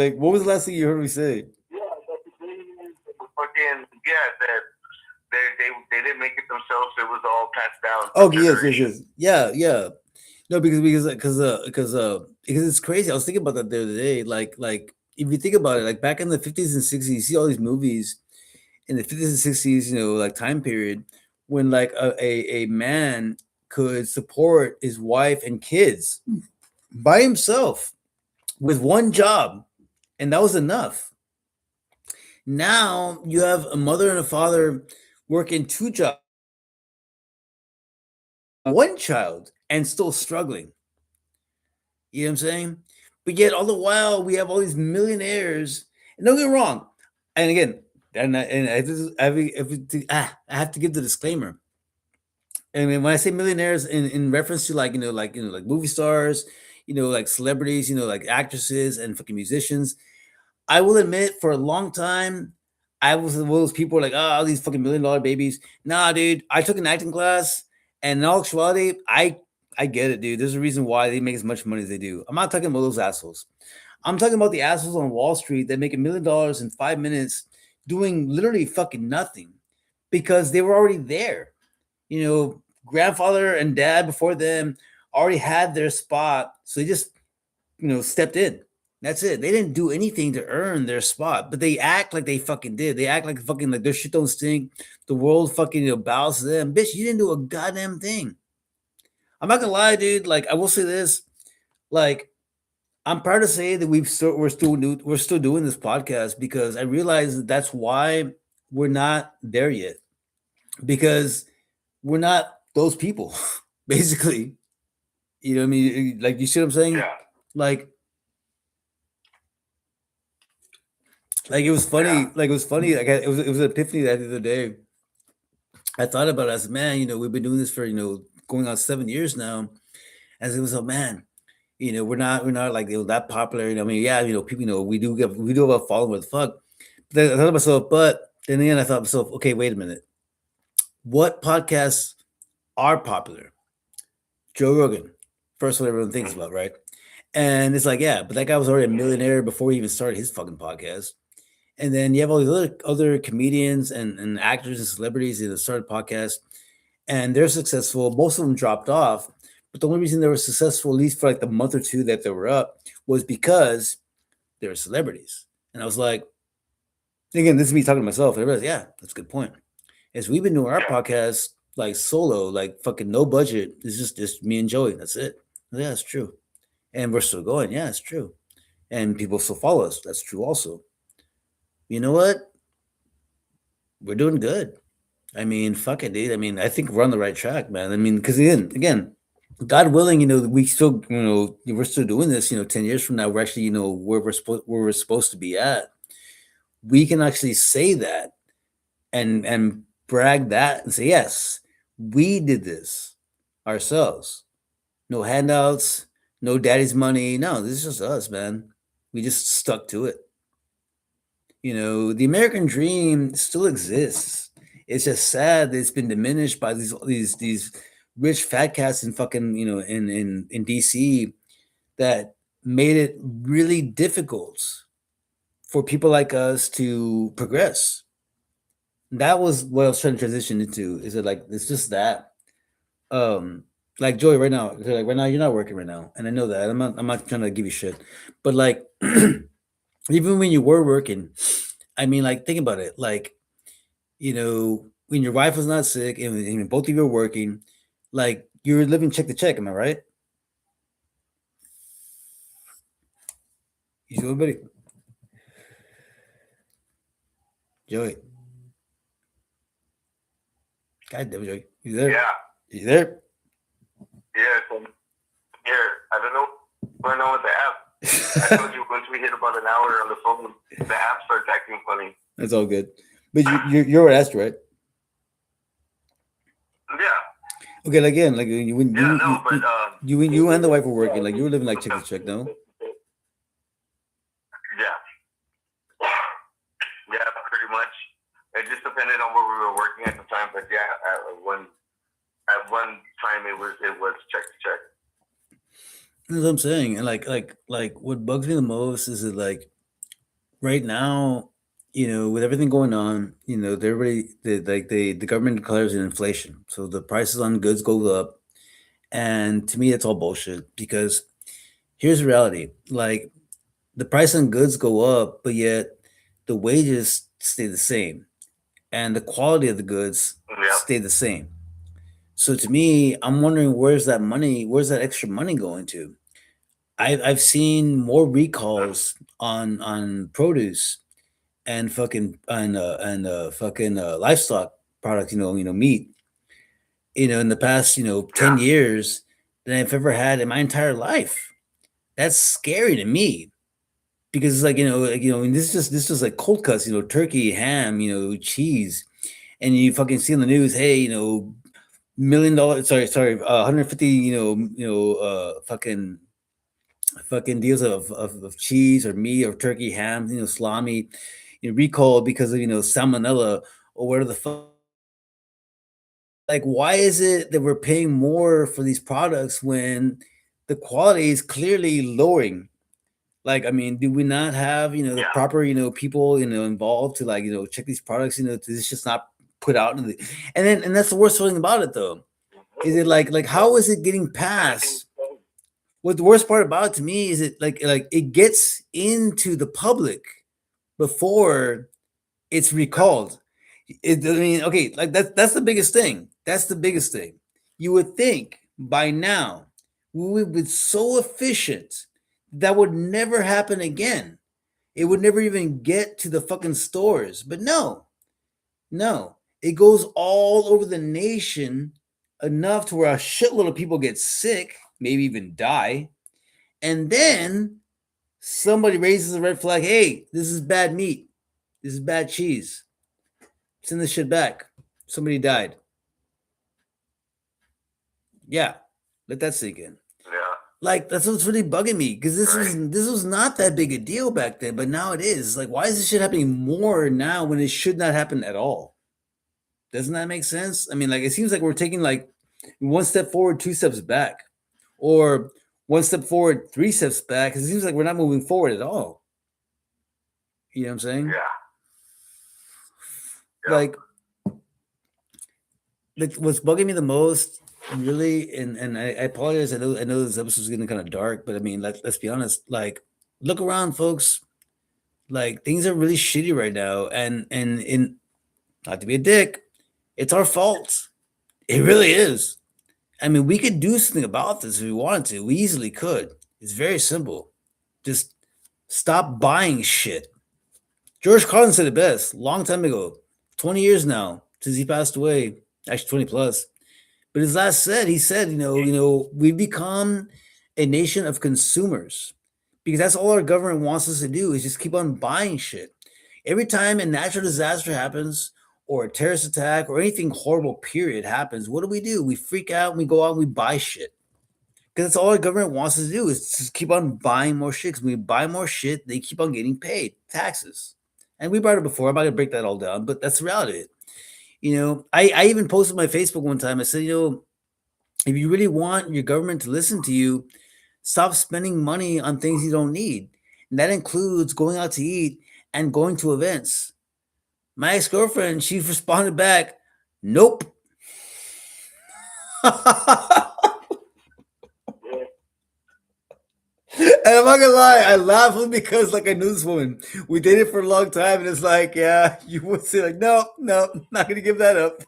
Like, what was the last thing you heard me say? Yeah, fucking that. They didn't make it themselves. It was all passed down. Oh yes. Yeah. No, because it's crazy. I was thinking about that the other day. Like if you think about it, like back in the 50s and 60s, you see all these movies in the 50s and 60s, like time period when like a man could support his wife and kids by himself with one job, and that was enough. Now you have a mother and a father working two jobs, one child, and still struggling. You know what I'm saying? But yet, all the while, we have all these millionaires. And don't get me wrong. And again, I have to give the disclaimer. I mean, when I say millionaires, in reference to like movie stars, like celebrities, like actresses and fucking musicians, I will admit, for a long time, I was one of those people like, oh, these fucking $1 million babies. Nah, dude, I took an acting class, and in all actuality, I get it, dude. There's a reason why they make as much money as they do. I'm not talking about those assholes. I'm talking about the assholes on Wall Street that make $1 million in 5 minutes doing literally fucking nothing. because they were already there. Grandfather and dad before them already had their spot, so they just stepped in. That's it. They didn't do anything to earn their spot, but they act like they fucking did. They act like fucking like their shit don't stink. The world fucking bows to them. Bitch, you didn't do a goddamn thing. I'm not gonna lie, dude. Like I will say this, like I'm proud to say that we're still doing this podcast because I realize that that's why we're not there yet because we're not those people, basically. You know what I mean? Like you see what I'm saying? Yeah. Like it was funny. Yeah. Like it was funny. Like it was an epiphany that the other day. I thought about it as man. We've been doing this for going on 7 years now. As it was, oh man, we're not like that popular. I mean, yeah, people, we do have a following. What the fuck? But then I thought to myself, but then again, I thought to myself, okay, wait a minute. What podcasts are popular? Joe Rogan, first one everyone thinks about, right? And it's like, yeah, but that guy was already a millionaire before he even started his fucking podcast. And then you have all these other comedians and actors and celebrities that started podcasts, and they're successful. Most of them dropped off, but the only reason they were successful, at least for like the month or two that they were up, was because they were celebrities. And I was like, again, this is me talking to myself. And I realized, yeah, that's a good point. As we've been doing our podcast like solo, like fucking no budget. It's just me and Joey. That's it. Yeah, it's true. And we're still going. Yeah, it's true. And people still follow us. That's true also. You know what? We're doing good. I mean, fuck it, dude. I mean, I think we're on the right track, man. I mean, because again, God willing, we still, we're still doing this. 10 years from now, we're actually, where we're supposed to be at. We can actually say that and brag that and say, yes, we did this ourselves. No handouts, no daddy's money. No, this is just us, man. We just stuck to it. The American dream still exists. It's just sad that it's been diminished by these rich fat cats in fucking in DC that made it really difficult for people like us to progress. That was what I was trying to transition into. Is it like it's just that like Joey right now, like right now you're not working right now, and I know that. I'm not trying to give you shit, but like even when you were working, I mean, like think about it, like when your wife was not sick and both of you were working, like you were living check to check. Am I right? You doing, buddy? Joey. God damn it, Joey. You there? Yeah. You there? Yeah. So here, I don't know what's going on with the app. I told you once we hit about an hour on the phone, the app starts acting funny. That's all good. But you're at Astro, right? Yeah. Okay, like again, like when Yeah, no, but you and the wife were working, like you were living like check to check, no? Yeah. Yeah, pretty much. It just depended on where we were working at the time, but yeah, at one time it was check to check. That's what I'm saying. And like what bugs me the most is that like right now, with everything going on, the government declares an inflation. So the prices on goods go up. And to me, that's all bullshit because here's the reality. Like the price on goods go up, but yet the wages stay the same. And the quality of the goods stay the same. So to me, I'm wondering where's that extra money going to? I've seen more recalls on produce and fucking fucking livestock products, meat, in the past, 10 years than I've ever had in my entire life. That's scary to me because it's like, and this is like cold cuts, turkey, ham, cheese, and you fucking see on the news, hey, $1 million, sorry, 150, fucking deals of cheese or meat or turkey, ham, salami, recalled because of salmonella or whatever the fuck. Like, why is it that we're paying more for these products when the quality is clearly lowering? Like, I mean, do we not have the proper people involved to like check these products? It's just not put out into the, and that's the worst thing about it though. Is it like how is it getting past? What the worst part about it to me is it like it gets into the public before it's recalled. I mean, okay, like that's the biggest thing. That's the biggest thing. You would think by now we would be so efficient that would never happen again. It would never even get to the fucking stores. But no, no, it goes all over the nation enough to where a shitload of people get sick, maybe even die, and then somebody raises a red flag. Hey, this is bad meat. This is bad cheese. Send this shit back. Somebody died. Yeah, let that sink in. Yeah. Like that's what's really bugging me because this was not that big a deal back then, but now it is. Like, why is this shit happening more now when it should not happen at all? Doesn't that make sense? I mean, like it seems like we're taking like one step forward, two steps back, or one step forward, three steps back. It seems like we're not moving forward at all. You know what I'm saying? Yeah. Like what's bugging me the most, really, and I apologize. I know this episode is getting kind of dark, but I mean, let's be honest. Like, look around, folks. Like things are really shitty right now, and in not to be a dick, it's our fault. It really is. I mean, we could do something about this if we wanted to. We easily could. It's very simple. Just stop buying shit. George Carlin said it best long time ago, 20 years now since he passed away, actually 20 plus. But his last said, he said, we've become a nation of consumers because that's all our government wants us to do is just keep on buying shit. Every time a natural disaster happens or a terrorist attack or anything horrible, period, happens, what do? We freak out and we go out and we buy shit. Because that's all our government wants us to do is just keep on buying more shit. Because when we buy more shit, they keep on getting paid taxes. And we brought it before. I'm not going to break that all down, but that's the reality. I even posted on my Facebook one time. I said, if you really want your government to listen to you, stop spending money on things you don't need. And that includes going out to eat and going to events. My ex-girlfriend, she responded back, nope. And I'm not gonna lie, I laugh because like I knew this woman. We dated for a long time, and it's like, yeah, you would say like, no, not gonna give that up.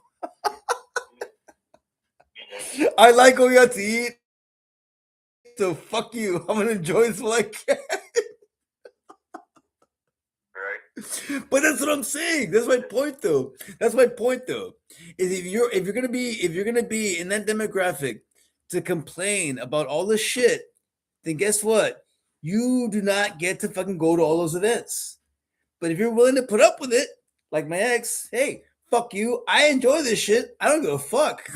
I like going out to eat, so fuck you. I'm gonna enjoy this while I can. Right. But that's what I'm saying. That's my point, though. Is if you're gonna be in that demographic to complain about all this shit, then guess what? You do not get to fucking go to all those events. But if you're willing to put up with it, like my ex, hey, fuck you. I enjoy this shit. I don't give a fuck.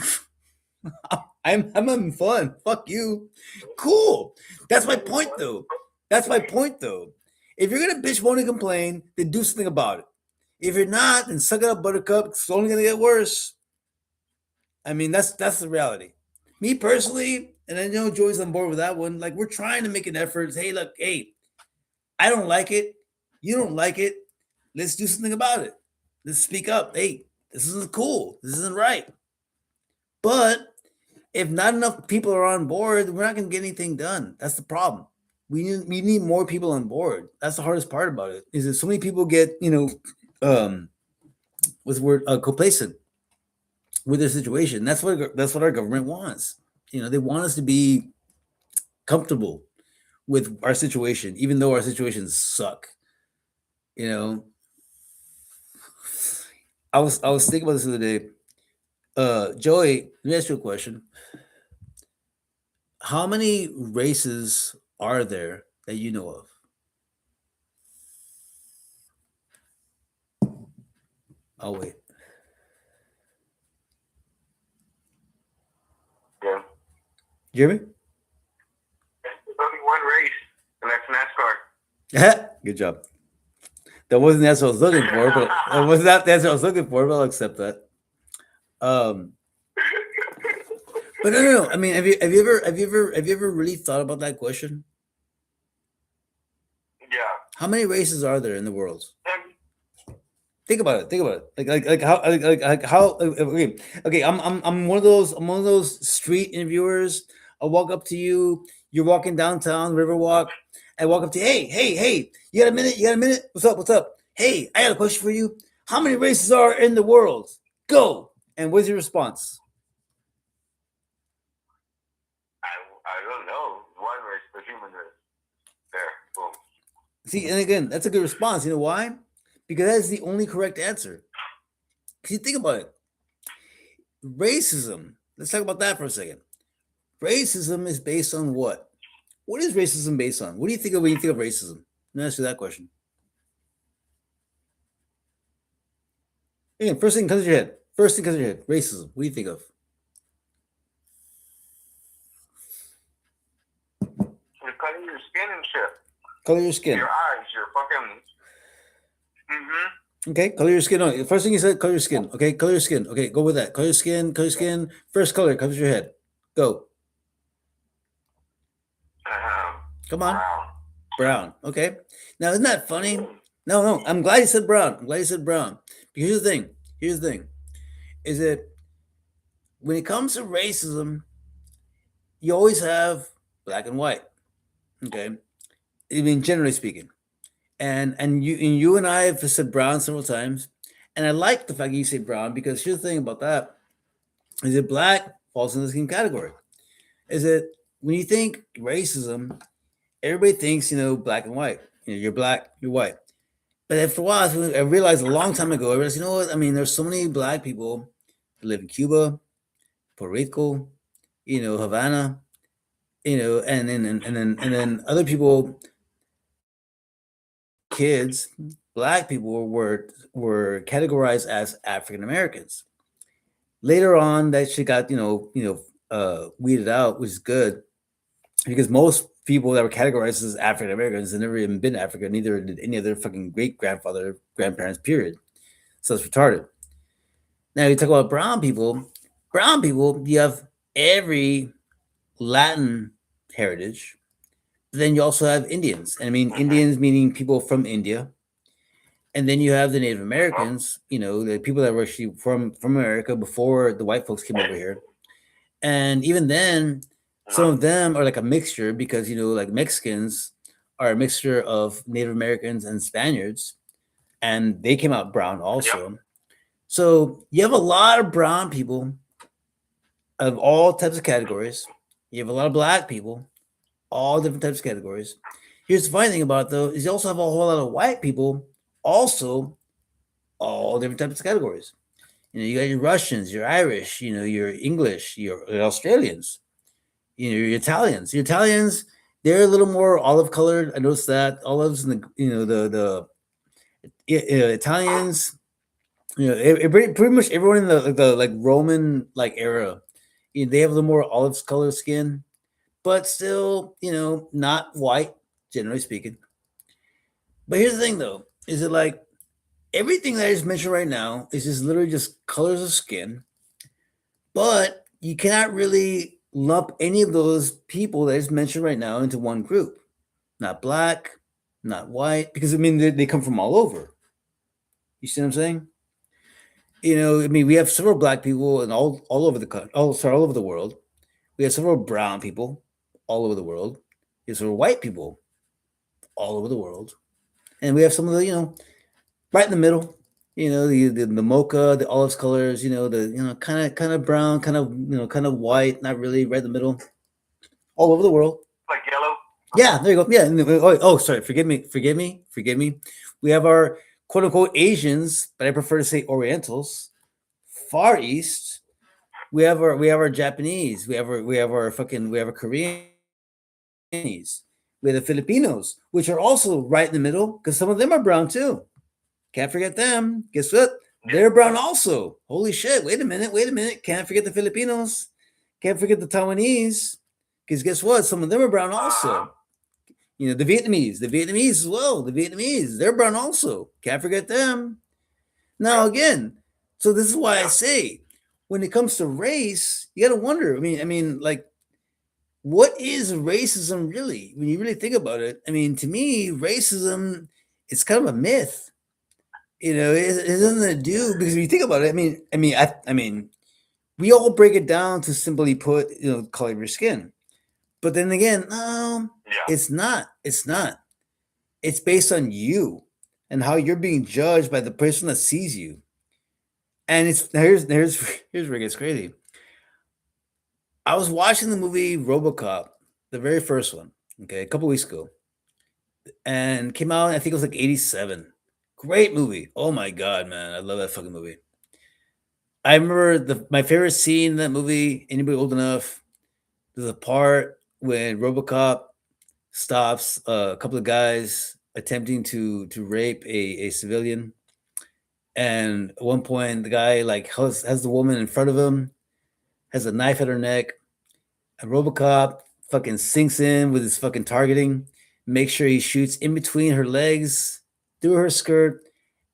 I'm having fun. Fuck you. Cool. That's my point, though. If you're gonna bitch, moan, and complain, then do something about it. If you're not, then suck it up, Buttercup. It's only gonna get worse. I mean, that's the reality. Me personally, and I know Joey's on board with that one. Like, we're trying to make an effort. Hey, look, hey, I don't like it. You don't like it. Let's do something about it. Let's speak up. Hey, this isn't cool. This isn't right. But if not enough people are on board, we're not going to get anything done. That's the problem. We need more people on board. That's the hardest part about it. Is that so many people get what's the word, complacent with their situation. That's what our government wants. They want us to be comfortable with our situation, even though our situations suck. I was thinking about this the other day. Joey, let me ask you a question. How many races are there that you know of? I'll wait. Yeah. You hear me? There's only one race, and that's NASCAR. Good job. That wasn't the answer I was looking for, but that was not the answer I was looking for, but I'll accept that. But no. I mean, have you ever really thought about that question? Yeah. How many races are there in the world? Think about it. Think about it. Like how like how okay okay. I'm one of those. I'm one of those street interviewers. I walk up to you. You're walking downtown Riverwalk. I walk up to you. Hey. You got a minute? You got a minute? What's up? What's up? Hey, I got a question for you. How many races are in the world? Go. And what's your response? I don't know. One race, the human race. There, boom. See, and again, that's a good response. You know why? Because that is the only correct answer. Because you think about it, racism. Let's talk about that for a second. Racism is based on what? What is racism based on? What do you think of when you think of racism? Let me ask you that question. Again, first thing comes to your head. First thing comes to your head. Racism. What do you think of? The color of your skin and shit. Color of your skin. Your eyes, your fucking. Okay, color your skin. No, first thing you said, color your skin. Okay, color your skin. Okay, go with that. Color your skin. Color your skin. First color comes to your head. Go. Come on. Brown. Okay. Now, isn't that funny? No. I'm glad you said brown. I'm glad you said brown. Because here's the thing. Here's the thing. Is that when it comes to racism, you always have black and white. Okay. I mean, generally speaking. And you and I have said brown several times. And I like the fact that you say brown because here's the thing about that. Is it black falls in the same category? Is it when you think racism, everybody thinks, black and white. You're black, you're white. But after a while, I realized a long time ago, I realized, you know what? I mean, there's so many black people that live in Cuba, Puerto Rico, Havana, and then other people, kids, black people were categorized as African Americans. Later on, that shit got weeded out, which is good because most people that were categorized as African Americans had never even been Africa, neither did any of their fucking great grandfather, grandparents, period. So it's retarded. Now you talk about brown people. Brown people, you have every Latin heritage. But then you also have Indians. And I mean, Indians meaning people from India. And then you have the Native Americans, the people that were actually from America before the white folks came over here. And even then, some of them are like a mixture because, like Mexicans are a mixture of Native Americans and Spaniards. And they came out brown also. Yep. So you have a lot of brown people of all types of categories. You have a lot of black people, all different types of categories. Here's the funny thing about it, though, is you also have a whole lot of white people, also all different types of categories. You got your Russians, your Irish, your English, your Australians, your Italians. Your Italians, they're a little more olive colored. I noticed that olives and the Italians. Pretty much everyone in the like Roman like era, they have a little more olive colored skin, but still, not white, generally speaking. But here's the thing, though, is it like everything that I just mentioned right now is just literally just colors of skin, but you cannot really lump any of those people that I just mentioned right now into one group. Not black, not white, because I mean they come from all over. You see what I'm saying? We have several black people and all over the country, all over the world. We have several brown people all over the world. We have several white people all over the world, and we have some of the right in the middle. The mocha, the olive colors. The kind of brown, kind of white, not really right in the middle. All over the world. Like yellow. Yeah, there you go. Yeah. Oh, sorry. Forgive me. We have our quote unquote Asians, but I prefer to say Orientals. Far East. We have our Japanese. We have our Koreans. We have the Filipinos, which are also right in the middle because some of them are brown too. Can't forget them. Guess what? They're brown also. Holy shit. Wait a minute. Can't forget the Filipinos. Can't forget the Taiwanese. Because guess what? Some of them are brown also. The Vietnamese as well. The Vietnamese, they're brown also. Can't forget them. Now, again, so this is why I say when it comes to race, you got to wonder. I mean, like, what is racism really? When you really think about it, I mean, to me, racism is kind of a myth. It has nothing to do because if you think about it, I mean, we all break it down to simply put, color of your skin. But then again, no, Yeah. it's not. It's not. It's based on you and how you're being judged by the person that sees you. And here's where it gets crazy. I was watching the movie RoboCop, the very first one, okay, a couple weeks ago, and came out. I think it was like '87. Great movie. Oh my god, man, I love that fucking movie. I remember my favorite scene in that movie. Anybody old enough? There's a part when RoboCop stops a couple of guys attempting to rape a civilian, and at one point the guy like has the woman in front of him, has a knife at her neck, and RoboCop fucking sinks in with his fucking targeting, makes sure he shoots in between her legs, through her skirt,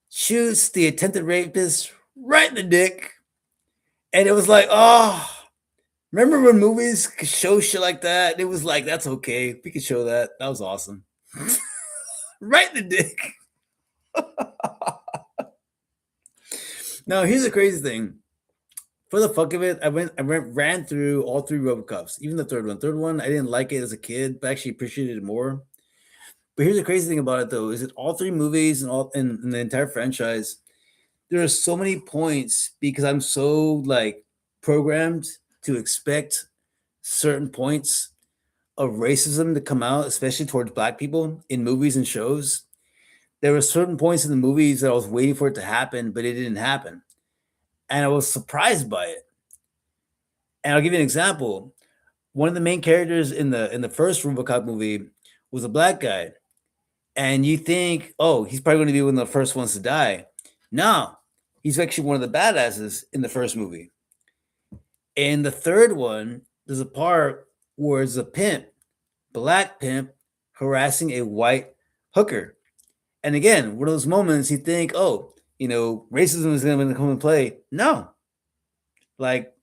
shoots the attempted rapist right in the dick, and it was like, oh. Remember when movies could show shit like that? It was like, that's okay. We could show that. That was awesome. Right in the dick. Now, here's the crazy thing. For the fuck of it, ran through all three RoboCops, even the third one. Third one, I didn't like it as a kid, but actually appreciated it more. But here's the crazy thing about it, though, is that all three movies and all in the entire franchise, there are so many points because I'm so like programmed to expect certain points of racism to come out, especially towards black people in movies and shows. There were certain points in the movies that I was waiting for it to happen, but it didn't happen. And I was surprised by it. And I'll give you an example. One of the main characters in the first RoboCop movie was a black guy. And you think, oh, he's probably going to be one of the first ones to die. No, he's actually one of the badasses in the first movie. In the third one, there's a part where it's a pimp, black pimp, harassing a white hooker. And again, one of those moments you think, oh, racism is going to come into play. No. Like,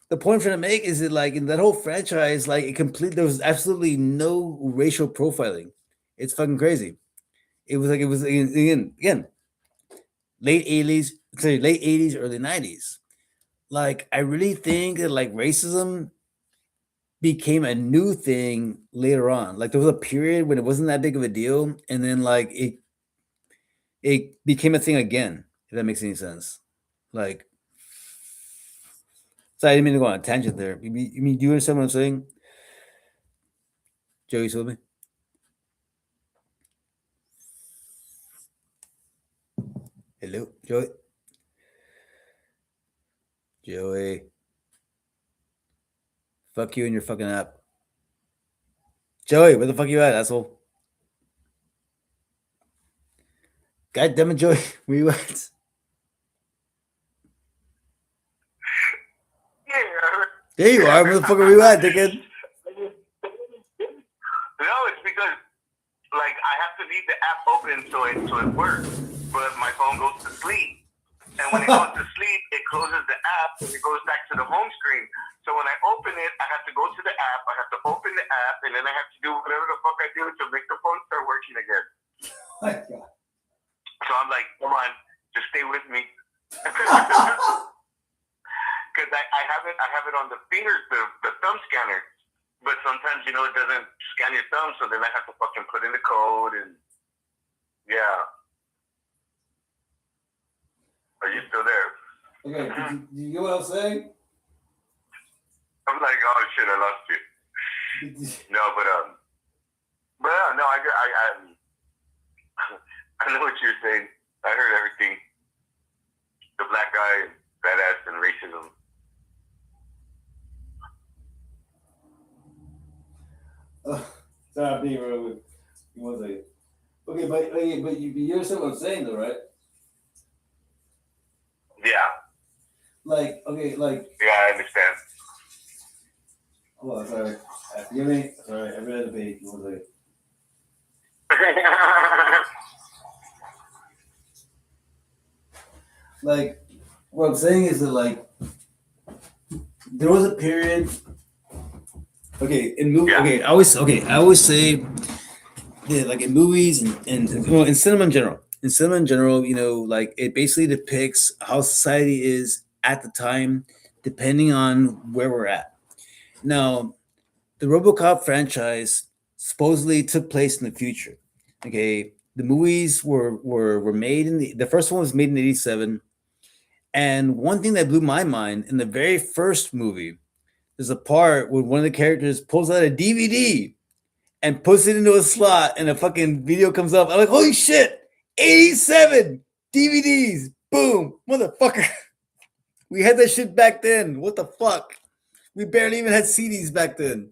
the point I'm trying to make is that, like, in that whole franchise, like, there was absolutely no racial profiling. It's fucking crazy. It was again, late 80s, early 90s. Like, I really think that, like, racism became a new thing later on. Like, there was a period when it wasn't that big of a deal, and then like it became a thing again, if that makes any sense. Like, so I didn't mean to go on a tangent there. You mean, do you understand what I'm saying? Joey, with me? Hello, Joey. Joey. Fuck you and your fucking app. Joey, where the fuck you at, asshole? God damn it, Joey. Where you at? There you are. Where the fuck are you at, dickhead? No, it's because like I have to leave the app open so it works, but my phone goes to sleep. And when it goes to sleep, it closes the app and it goes back to the home screen. So when I open it, I have to go to the app, I have to open the app, and then I have to do whatever the fuck I do to make the phone start working again. Oh my God. So I'm like, come on, just stay with me. Because I have it on the fingers, the thumb scanner. But sometimes, it doesn't scan your thumb, so then I have to fucking put in the code and yeah. Are you still there? Okay, did you get what I was saying? I'm like, oh shit, I lost you. No, but no, I know what you're saying. I heard everything. The black guy, badass, and racism. Sorry, I'm being real with you. One second. Okay, but you understand what I'm saying, though, right? Yeah. Like, okay, like. Yeah, I understand. Hold on, sorry. Forgive me. Sorry, I read the page. One second. Like, what I'm saying is that, like, there was a period. Okay, in movies. Yeah. I always say that, like, in movies and well, in cinema in general. in cinema in general, like it basically depicts how society is at the time, depending on where we're at. Now, the RoboCop franchise supposedly took place in the future. Okay, the movies were made in the first one was made in '87, and one thing that blew my mind in the very first movie, there's a part where one of the characters pulls out a DVD and puts it into a slot, and a fucking video comes up. I'm like, holy shit, '87 DVDs, boom, motherfucker. We had that shit back then. What the fuck? We barely even had CDs back then.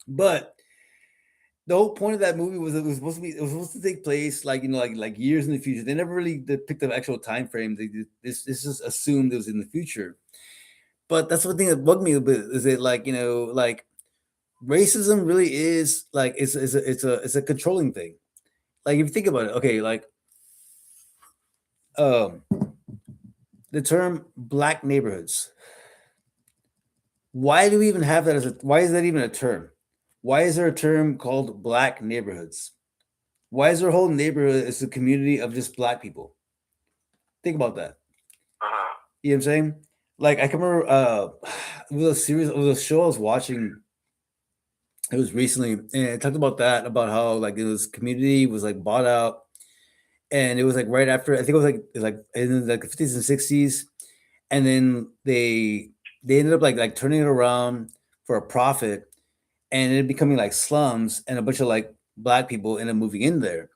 But the whole point of that movie was it was supposed to take place like like years in the future. They never really picked the actual time frame. This just assumed it was in the future. But that's one thing that bugged me a bit is it like like racism really is like it's a controlling thing. Like if you think about it, okay, like um the term black neighborhoods. Why do we even have that why is that even a term? Why is there a term called black neighborhoods? Why is there a whole neighborhood as a community of just black people? Think about that. Uh-huh. You know what I'm saying? Like I can remember it was a series, it was a show I was watching. It was recently, and it talked about that, about how like this community was like bought out, and it was like right after, I think it was like in like the 50s and 60s, and then they ended up like turning it around for a profit, and it becoming like slums, and a bunch of like black people ended up moving in there,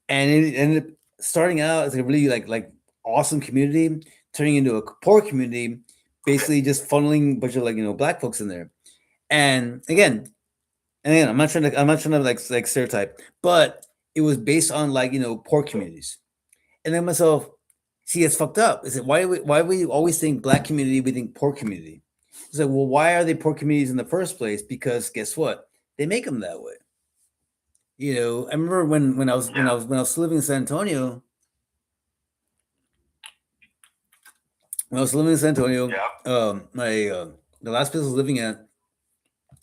and it ended up starting out as a really like awesome community, turning into a poor community, basically just funneling a bunch of like black folks in there. And again, I'm not trying to like stereotype, but it was based on like poor communities. And then myself, see, it's fucked up. Is it why we always think black community, we think poor community? It's like, well, why are they poor communities in the first place? Because guess what? They make them that way. I remember when I was living in San Antonio. When I was living in San Antonio, Yeah. my the last place I was living at.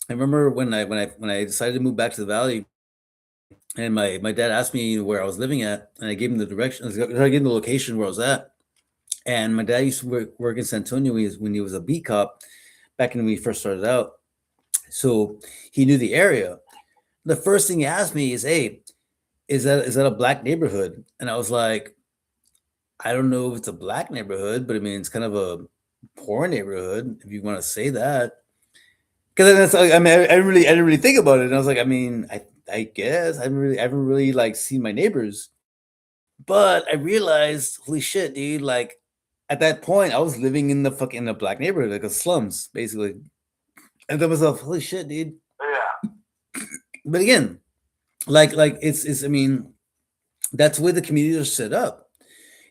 I remember when I decided to move back to the valley, and my dad asked me where I was living at, and I gave him the direction. I gave him the location where I was at. And my dad used to work in San Antonio when he was a beat cop back when we first started out. So he knew the area. The first thing he asked me is, "Hey, is that a black neighborhood?" And I was like, "I don't know if it's a black neighborhood, but I mean it's kind of a poor neighborhood if you want to say that." Because that's I mean I didn't really think about it. And I was like, I mean I guess I haven't really like seen my neighbors, but I realized, holy shit, dude! Like at that point, I was living in the black neighborhood, like a slums, basically. And I thought to myself, holy shit, dude! Yeah. But again, like it's I mean that's where the communities are set up.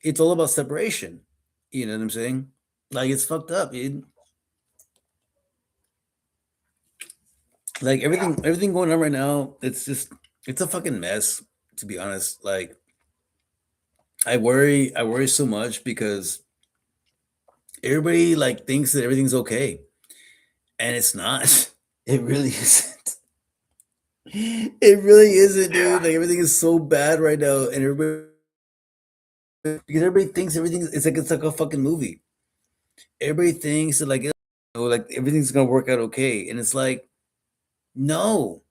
It's all about separation. You know what I'm saying? Like it's fucked up, dude. Like Yeah. everything going on right now, it's a fucking mess, to be honest. Like I worry so much because everybody like thinks that everything's okay, and it's not. It really isn't. It really isn't, Yeah. dude. Like everything is so bad right now, and because everybody thinks everything it's like a fucking movie. Everybody thinks that like everything's gonna work out okay, and it's like no,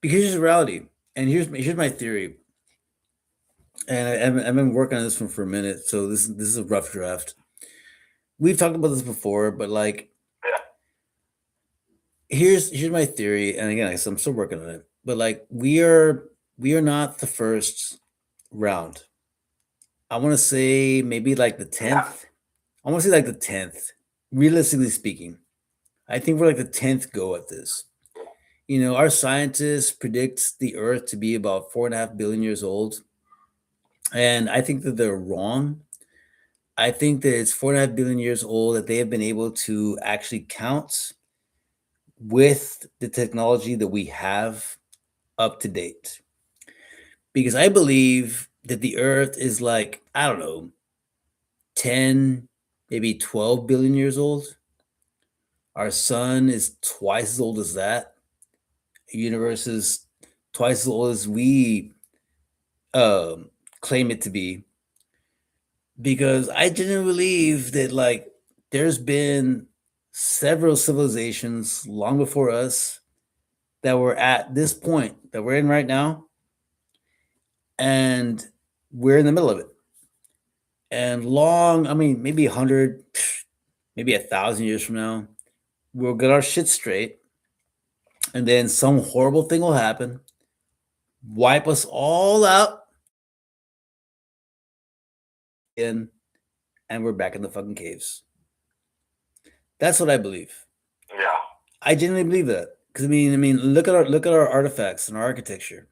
because here's the reality, and here's my theory, and I've been working on this one for a minute, so this is a rough draft. We've talked about this before, but like Yeah. here's my theory, and again, I'm still working on it, but like we are not the first round. I want to say maybe like the Yeah. 10th. I want to say like the 10th. Realistically speaking, I think we're like the 10th go at this. Our scientists predict the Earth to be about 4.5 billion years old, and I think that they're wrong. I think that it's 4.5 billion years old that they have been able to actually count with the technology that we have up to date. Because I believe that the Earth is like, I don't know, 10, maybe 12 billion years old. Our sun is twice as old as that. The universe is twice as old as we claim it to be, because I genuinely believe that like there's been several civilizations long before us that were at this point that we're in right now, and we're in the middle of it. And long, I mean, maybe 100, maybe 1,000 years from now, we'll get our shit straight, and then some horrible thing will happen, wipe us all out, and we're back in the fucking caves. That's what I believe. Yeah. I genuinely believe that, because I mean, look at our artifacts and our architecture,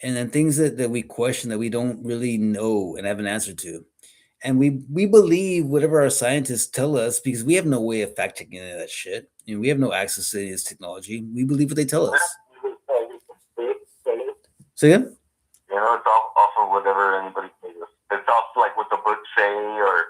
and then things that we question that we don't really know and have an answer to, and we believe whatever our scientists tell us because we have no way of fact checking any of that shit. You know, we have no access to any of this technology. We believe what they tell us. So yeah, You know, it's all off of whatever anybody says. It's also like what the books say, or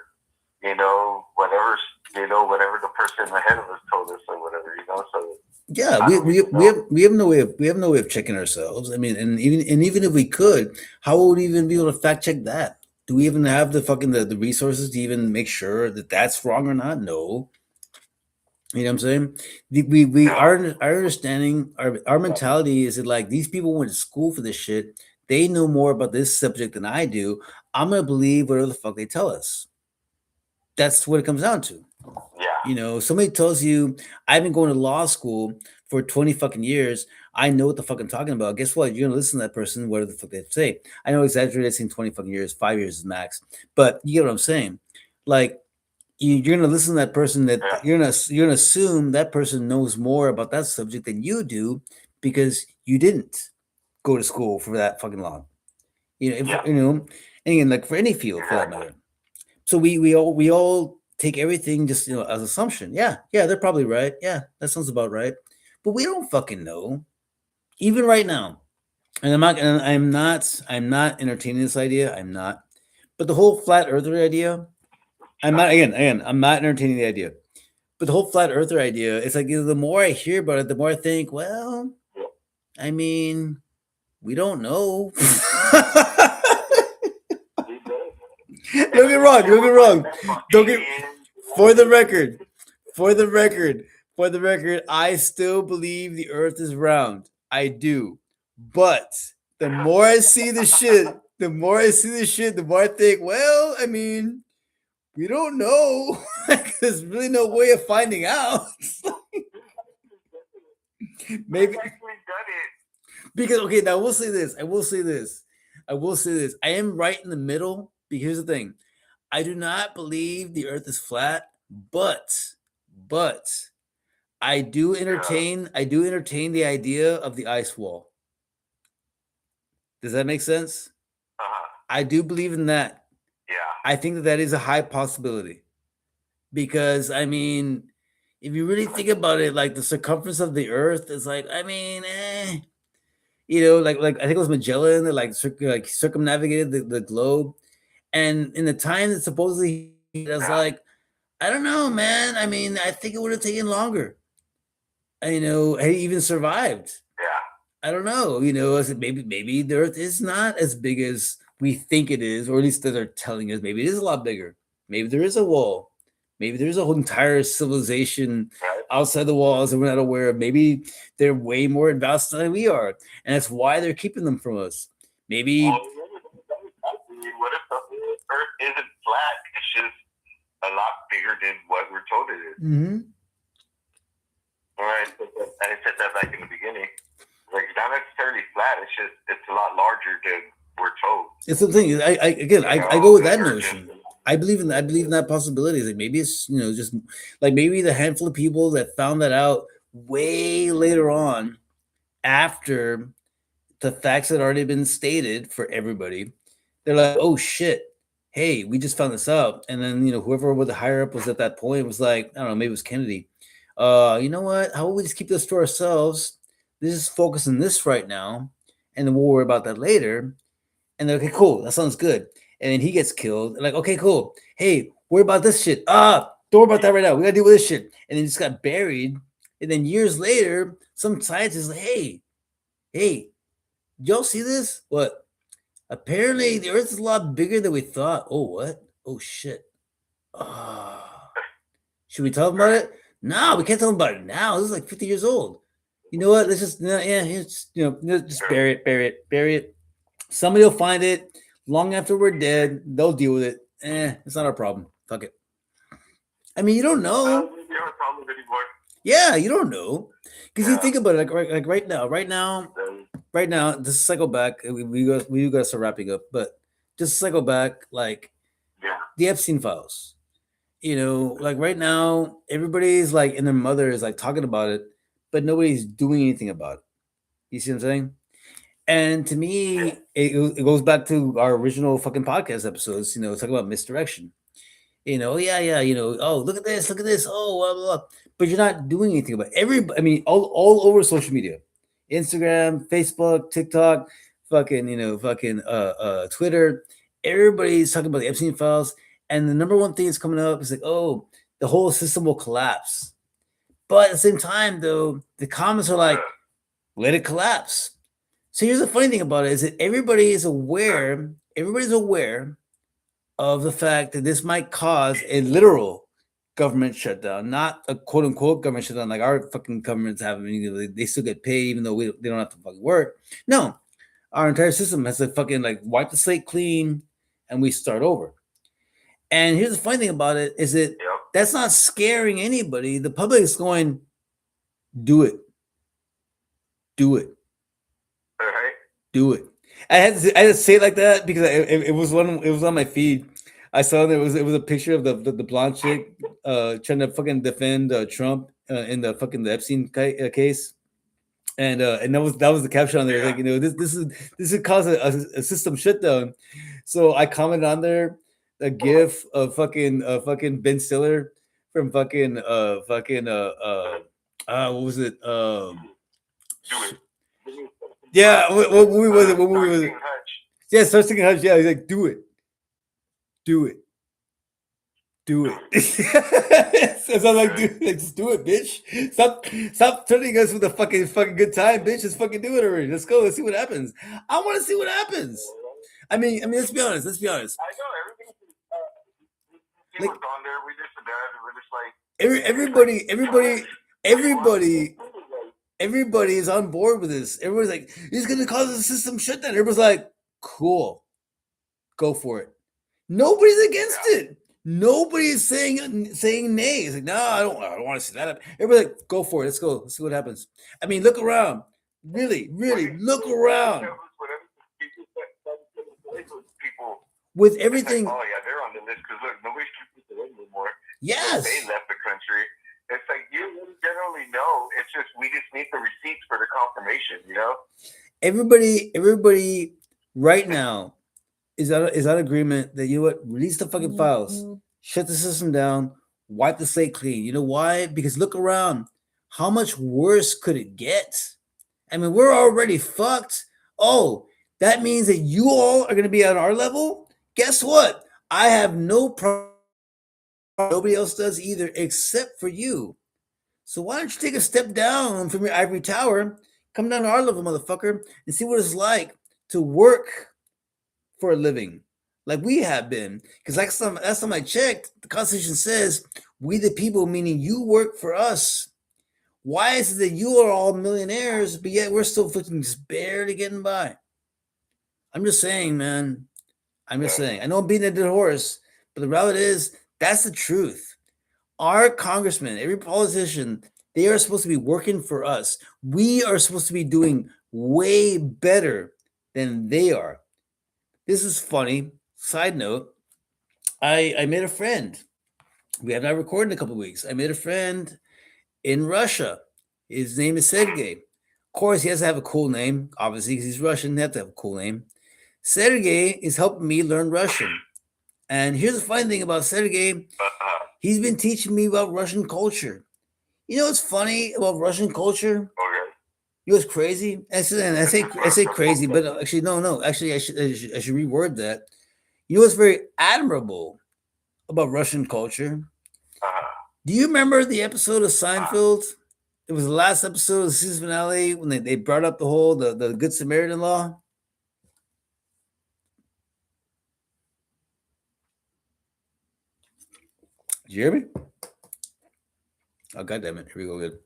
whatever the person ahead of us told us, or whatever. So yeah, we have no way of checking ourselves. I mean, and even if we could, how would we even be able to fact check that? Do we even have the fucking the resources to even make sure that that's wrong or not? No. You know what I'm saying? We our understanding, our mentality is that like these people went to school for this shit. They know more about this subject than I do. I'm gonna believe whatever the fuck they tell us. That's what it comes down to. Yeah. You know, somebody tells you, I've been going to law school for 20 fucking years. I know what the fuck I'm talking about. Guess what? You're gonna listen to that person, whatever the fuck they say. I know exaggerated saying 20 fucking years, 5 years is max. But you get what I'm saying. Like you're gonna listen to that person that you're gonna assume that person knows more about that subject than you do because you didn't go to school for that fucking long. You know, and again, like for any field for that matter. So we all take everything just as assumption. Yeah, they're probably right. Yeah, that sounds about right. But we don't fucking know. Even right now. And I'm not entertaining this idea. I'm not. But the whole flat earther idea, I'm not again, I'm not entertaining the idea. But the whole flat earther idea, it's like the more I hear about it, the more I think, well, I mean, we don't know. Don't get wrong. For the record, I still believe the earth is round. I do. But the more I see the shit, the more I think, well, I mean, we don't know. There's really no way of finding out. Maybe because okay, now I will say this. I am right in the middle. Because here's the thing. I do not believe the earth is flat, but I do entertain the idea of the ice wall. Does that make sense? I do believe in that. Yeah. I think that is a high possibility. Because I mean, if you really think about it, like the circumference of the earth is like, I mean, like I think it was Magellan that like circumnavigated the globe. And in the time that supposedly he was like, I don't know, man. I mean, I think it would have taken longer. He even survived. Yeah. I don't know. I said maybe the Earth is not as big as we think it is, or at least that they're telling us. Maybe it is a lot bigger. Maybe there is a wall. Maybe there's a whole entire civilization outside the walls that we're not aware of. Maybe they're way more advanced than we are, and that's why they're keeping them from us. Maybe. What if the Earth isn't flat? It's just a lot bigger than what we're told it is. Mm-hmm. All right, I said that back in the beginning. Like, it's not necessarily flat. It's a lot larger than we're told. It's the thing. I go with that notion. I believe in that possibility. Like maybe it's just like maybe the handful of people that found that out way later on, after the facts had already been stated for everybody. They're like, oh shit, hey, we just found this out. And then whoever the higher up was at that point was like, I don't know, maybe it was Kennedy. You know what? How about we just keep this to ourselves? This is focus on this right now, and then we'll worry about that later. And they're okay, cool, that sounds good. And then he gets killed. Like, okay, cool. Hey, worry about this shit. Don't worry about that right now. We gotta deal with this shit. And then just got buried. And then years later, some scientist is like, hey, y'all see this? What? Apparently, the Earth is a lot bigger than we thought. Oh, what? Oh, shit. Ah. Should we talk about it? No, we can't talk about it now. This is like 50 years old. You know what? Let's just, it's, just bury it, bury it, bury it. Somebody will find it long after we're dead. They'll deal with it. It's not our problem. Fuck it. I mean, you don't know. We have a problem anymore. Yeah, you don't know. Because you think about it, like right now, just cycle back. We got to start wrapping up, but just cycle back, like the Epstein files. Like right now, everybody's like, and their mother is like talking about it, but nobody's doing anything about it. You see what I'm saying? And to me, it goes back to our original fucking podcast episodes. Talking about misdirection. Yeah. Oh, look at this, oh, blah, blah, blah. But you're not doing anything about it. I mean, all over social media, Instagram, Facebook, TikTok, fucking Twitter. Everybody's talking about the Epstein files, and the number one thing that's coming up is like, oh, the whole system will collapse. But at the same time, though, the comments are like, let it collapse. So here's the funny thing about it is that everybody's aware of the fact that this might cause a literal government shutdown, not a quote unquote government shutdown like our fucking governments have. They still get paid even though they don't have to fucking work. No, our entire system has to fucking like wipe the slate clean and we start over. And here's the funny thing about it is that that's not scaring anybody. The public is going, do it. Do it. All right. Do it. I had to say it like that because it was on my feed. I saw it was a picture of the blonde chick trying to fucking defend Trump in the Epstein case, and that was the caption on there. Like, this would cause a system shutdown. So I commented on there a gif of fucking Ben Stiller from what was it? Yeah, what movie was it? What movie was it? Yeah, Starsky and Hutch. Yeah, he's like, do it. So I'm like, dude, just do it, bitch. Stop turning us with a fucking good time, bitch. Just fucking do it already. Let's go. Let's see what happens. I want to see what happens. I mean, let's be honest. I know everything. People on there. We just like everybody is on board with this. Everybody's like, it's going to cause a system shutdown. Everybody's like, cool, go for it. Nobody's against it. Nobody's saying nay. It's like, no, I don't want to see that. Everybody's like, go for it. Let's go. Let's see what happens. I mean, look around. Really, look around. With everything. Like, oh yeah, they're on the list because look, nobody's keeping it anymore. Yes. They left the country. It's like you generally know. It's just we just need the receipts for the confirmation. Everybody right now is on agreement that, you know what, release the fucking files, shut the system down, wipe the slate clean. You know why? Because look around. How much worse could it get? I mean, we're already fucked. Oh, that means that you all are going to be on our level? Guess what? I have no problem. Nobody else does either except for you. So why don't you take a step down from your ivory tower, come down to our level, motherfucker, and see what it's like to work for a living like we have been. Because last time I checked, the Constitution says we the people, meaning you work for us. Why is it that you are all millionaires, but yet we're still fucking just barely getting by? I'm just saying, man. I'm just saying. I know I'm beating a dead horse, but the reality is that's the truth. Our congressmen, every politician, they are supposed to be working for us. We are supposed to be doing way better than they are. This is funny. Side note, I made a friend. We have not recorded in a couple of weeks. I made a friend in Russia. His name is Sergey. Of course, he has to have a cool name, obviously, because he's Russian. He has to have a cool name. Sergey is helping me learn Russian. And here's the funny thing about Sergey. He's been teaching me about Russian culture. You know what's funny about Russian culture? Okay. You know what's crazy? I say crazy, but actually, no. Actually, I should reword that. You know what's very admirable about Russian culture? Do you remember the episode of Seinfeld? It was the last episode of the season finale when they brought up the whole the Good Samaritan law. Did you hear me? Oh, god damn it. Here we go. Good.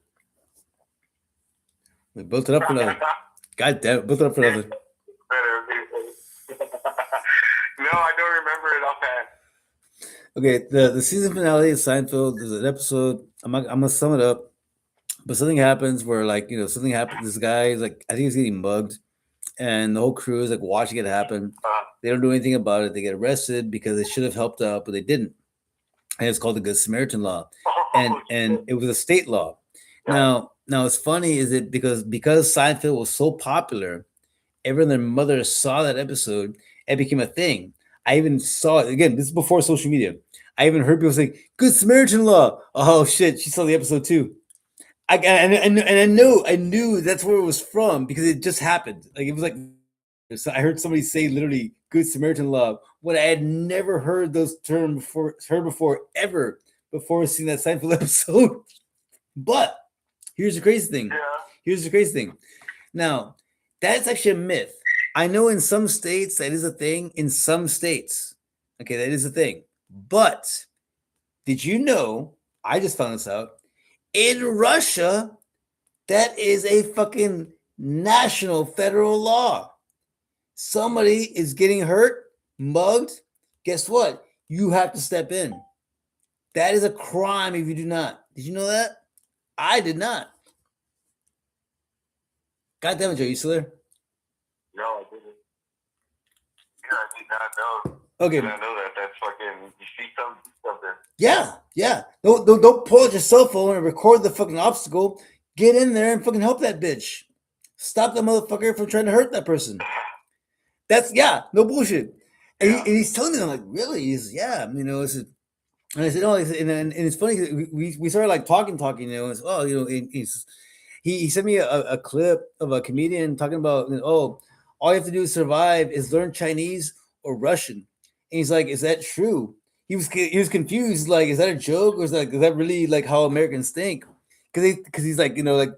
We built it up for nothing. God damn it. Built it up for nothing. No, I don't remember it offhand. Okay, the season finale of Seinfeld is an episode. I'm gonna sum it up. But something happens where, like, something happens. This guy is like, I think he's getting mugged, and the whole crew is like watching it happen. They don't do anything about it. They get arrested because they should have helped out, but they didn't. And it's called the Good Samaritan Law, and it was a state law. Now it's funny is it because Seinfeld was so popular, everyone and their mother saw that episode. It became a thing. I even saw it again. This is before social media. I even heard people say Good Samaritan Law. Oh shit, she saw the episode too. I knew that's where it was from because it just happened. Like it was like I heard somebody say literally Good Samaritan Law when I had never heard those terms before ever before seeing that Seinfeld episode. But here's the crazy thing. Here's the crazy thing. Now, that's actually a myth. I know in some states that is a thing. In some states, okay, that is a thing. But did you know? I just found this out. In Russia, that is a fucking national federal law. Somebody is getting hurt, mugged. Guess what? You have to step in. That is a crime if you do not. Did you know that? I did not. God damn it, Joe, you still there? No, I didn't. Yeah, I did not know. Okay. I did not know that. That's fucking. You see something. Yeah. Don't pull out your cell phone and record the fucking obstacle. Get in there and fucking help that bitch. Stop that motherfucker from trying to hurt that person. That's no bullshit. And he's telling me, I'm like, really? He's and I said, oh, and it's funny. We started like talking. He sent me a clip of a comedian talking about, all you have to do to survive is learn Chinese or Russian. And he's like, is that true? He was confused. Like, is that a joke or is that really like how Americans think? Because he's like, like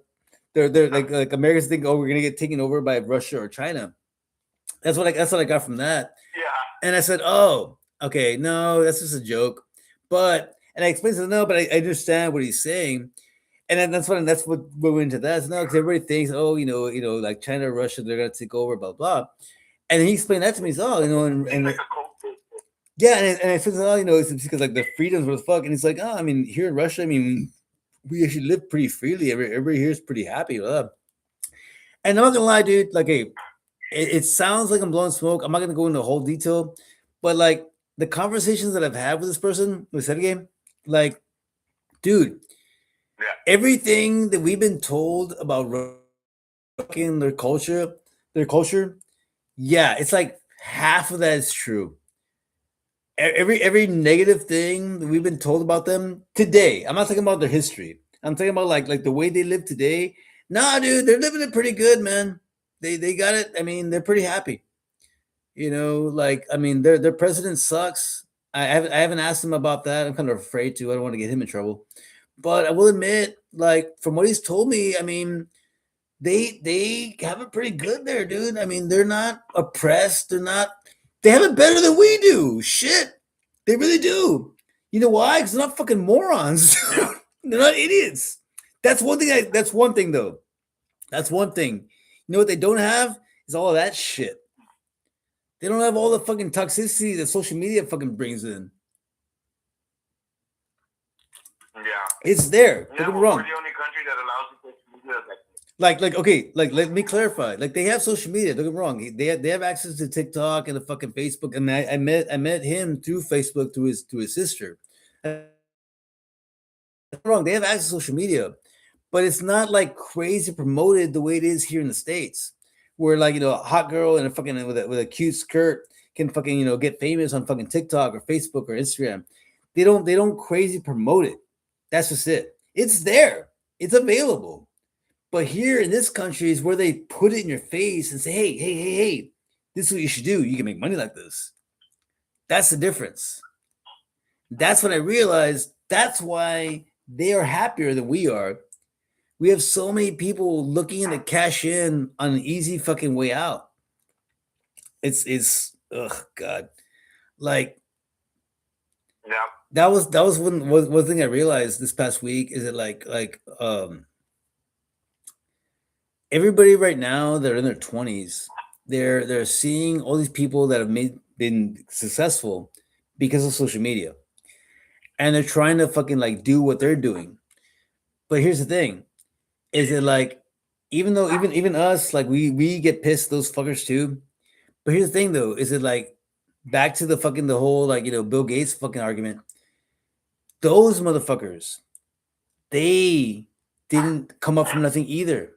they're like Americans think, oh, we're gonna get taken over by Russia or China. That's what I got from that. Yeah. And I said, oh, okay, no, that's just a joke. And I explained to no, but I understand what he's saying. And then that's what we went into that. So no, because everybody thinks, oh, like China, Russia, they're gonna take over, blah blah. And he explained that to me. So, and I said, oh, it's because like the freedoms were the fuck. And he's like, oh, I mean, here in Russia, I mean, we actually live pretty freely. Everybody here is pretty happy. Blah. And I'm not gonna lie, dude. Like, hey, it sounds like I'm blowing smoke. I'm not gonna go into whole detail, but like the conversations that I've had with this person, with Sergey, like, dude, everything that we've been told about their culture, it's like half of that is true. Every negative thing that we've been told about them today. I'm not talking about their history. I'm talking about like the way they live today. Nah, dude, they're living it pretty good, man. They got it. I mean, they're pretty happy. Like, I mean, their president sucks. I haven't asked him about that. I'm kind of afraid to. I don't want to get him in trouble. But I will admit, like, from what he's told me, I mean, they have it pretty good there, dude. I mean, they're not oppressed. They have it better than we do. Shit. They really do. You know why? Because they're not fucking morons. They're not idiots. That's one thing. That's one thing, though. That's one thing. You know what they don't have is all of that shit. They don't have all the fucking toxicity that social media fucking brings in. Yeah. It's there. Don't get me wrong. We're the only country that allows social media like, let me clarify. Like, they have social media. Don't get me wrong. They have access to TikTok and the fucking Facebook. And I met him through Facebook through his sister. Wrong. They have access to social media, but it's not like crazy promoted the way it is here in the States, where like a hot girl and a fucking with a cute skirt can fucking get famous on fucking TikTok or Facebook or Instagram. They don't crazy promote it. That's just it. It's there. It's available. But here in this country is where they put it in your face and say, hey, this is what you should do. You can make money like this. That's the difference. That's when I realized that's why they are happier than we are. We have so many people looking to cash in on an easy fucking way out. It's God. Like, that was one thing I realized this past week is that everybody right now that are in their 20s, they're seeing all these people that have been successful because of social media, and they're trying to fucking like do what they're doing. But here's the thing: is it like even though even us like we get pissed those fuckers too. But here's the thing though: is it like back to the fucking the whole like Bill Gates fucking argument? Those motherfuckers, they didn't come up from nothing either.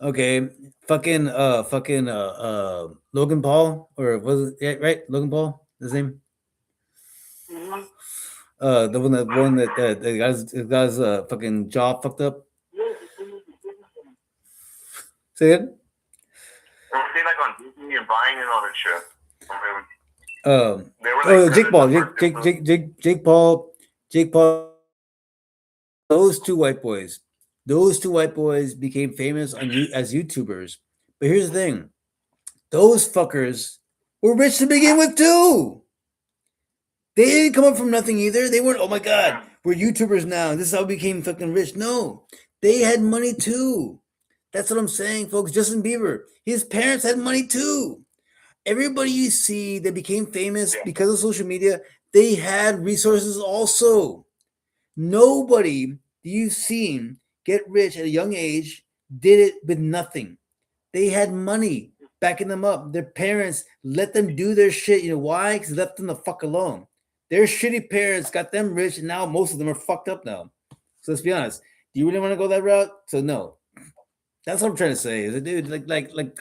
Okay, Logan Paul, or was it yeah, right? Logan Paul, his name. Mhm. The one that the guy's fucking jaw fucked up. Say it. They like on Disney and Vine and all that shit. I mean, they were Oh, like Jake kind Paul, of the first influence. Jake Paul. Those two white boys, became famous as YouTubers. But here's the thing: those fuckers were rich to begin with too. They didn't come up from nothing either. They weren't, oh my God, we're YouTubers now. This is how we became fucking rich. No, they had money too. That's what I'm saying, folks. Justin Bieber, his parents had money too. Everybody you see that became famous Yeah. because of social media, they had resources also. Nobody that you've seen get rich at a young age did it with nothing. They had money backing them up. Their parents let them do their shit. You know why? Because they left them the fuck alone. Their shitty parents got them rich, and now most of them are fucked up now. So let's be honest. Do you really want to go that route? So no. That's what I'm trying to say. Is that, dude?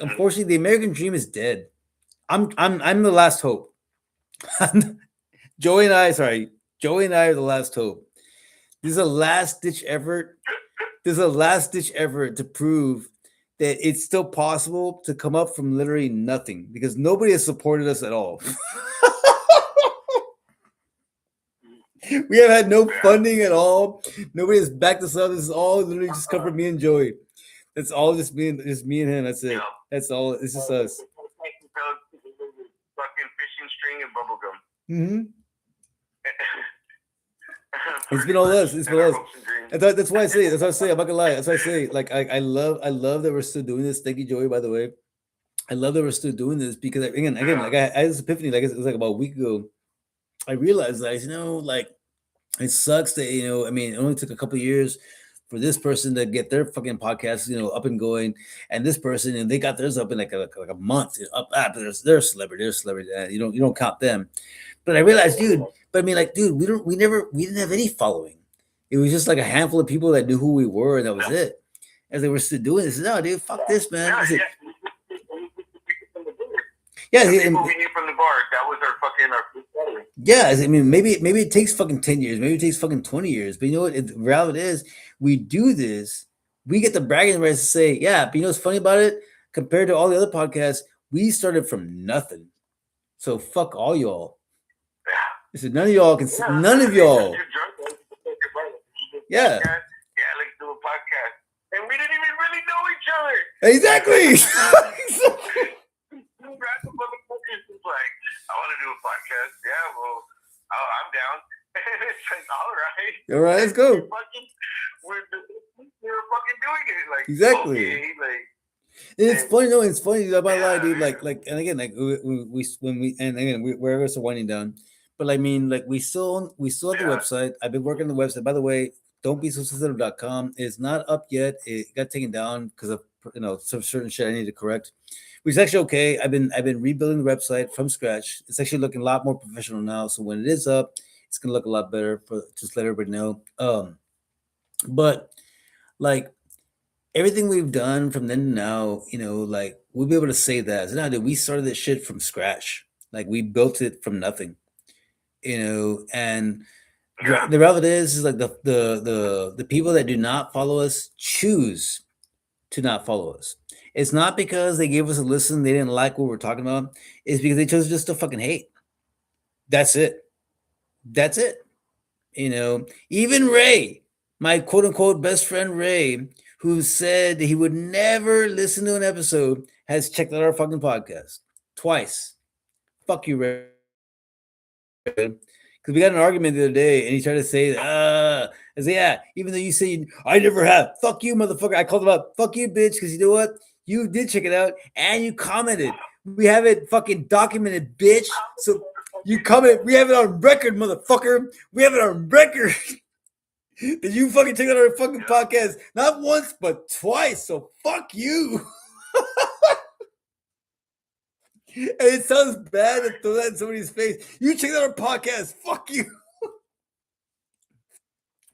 Unfortunately, the American dream is dead. I'm the last hope. Joey and I, sorry, Joey and I are the last hope. This is a last ditch effort. This is a last ditch effort to prove that it's still possible to come up from literally nothing because nobody has supported us at all. We have had no funding at all. Nobody has backed us up. This is all literally just come from me and Joey. That's all just me and him. That's it. Yeah. That's all. It's just us. Fucking fishing string and bubblegum. Mm-hmm. It's been all us. It's been us. That's why I say it. That's why I say. I'm not gonna lie. That's why I say. Like I love that we're still doing this. Thank you, Joey. By the way, I love that we're still doing this because again, like I had this epiphany. Like it was like about a week ago. I realized that like it sucks that I mean, it only took a couple of years for this person to get their fucking podcast up and going, and this person and they got theirs up in like a month up. But they're a celebrity. They're a celebrity. You don't count them. But I realized, dude. But I mean, like, dude, we didn't have any following. It was just like a handful of people that knew who we were, and that was it. As they were still doing this, no, dude, fuck this, man. Yeah, the people we knew from the bar, that was our following. Yeah, I mean, maybe it takes fucking 10 years, maybe it takes fucking 20 years. But you know what? The reality is, we do this, we get the bragging rights to say, yeah. But you know what's funny about it? Compared to all the other podcasts, we started from nothing. So fuck all y'all. Listen, none of y'all can. None of y'all. Yeah. Yeah, let's do a podcast. And we didn't even really know each other. Exactly. Like, I want to do a podcast. Yeah, well, I'm down. It's like, all right, let's go. We're fucking doing it. Like, exactly. Okay, like, it's funny. No, it's funny. I'm not lie, dude. And again, like we're also winding down. But I mean, like we still have the website. I've been working on the website. By the way, don'tbesosensitive.com is not up yet. It got taken down because of some certain shit I need to correct. Which is actually okay. I've been rebuilding the website from scratch. It's actually looking a lot more professional now. So when it is up, it's gonna look a lot better. For just let everybody know. But like everything we've done from then to now, like we'll be able to say that. So now, dude, we started this shit from scratch. Like we built it from nothing. And the reality is like the people that do not follow us choose to not follow us. It's not because they gave us a listen, they didn't like what we're talking about. It's because they chose just to fucking hate. That's it. That's it. Even Ray, my quote unquote best friend Ray, who said he would never listen to an episode, has checked out our fucking podcast twice. Fuck you, Ray. Because because we got an argument the other day, and he tried to say, I said, yeah, even though you say I never have, fuck you, motherfucker. I called him up, fuck you, bitch, because you know what? You did check it out, and you commented. We have it fucking documented, bitch. So you commented. We have it on record, motherfucker. We have it on record. That you fucking check out our fucking podcast not once but twice. So fuck you. And it sounds bad to throw that in somebody's face. You checked out our podcast. Fuck you.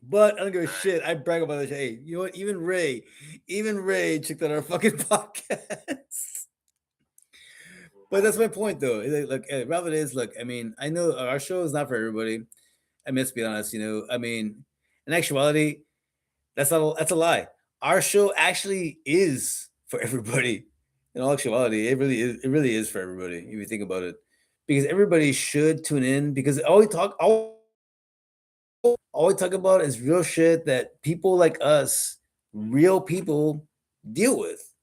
But I don't give a shit. I brag about this. Hey, you know what? Even Ray checked out our fucking podcast. But that's my point, though. Look, Ralph, it is. Look, I mean, I know our show is not for everybody. I mean, let's be honest. You know, I mean, in actuality, that's a lie. Our show actually is for everybody. In all actuality, it really is. It really is for everybody if you think about it, because everybody should tune in. Because all we talk about is real shit that people like us, real people, deal with.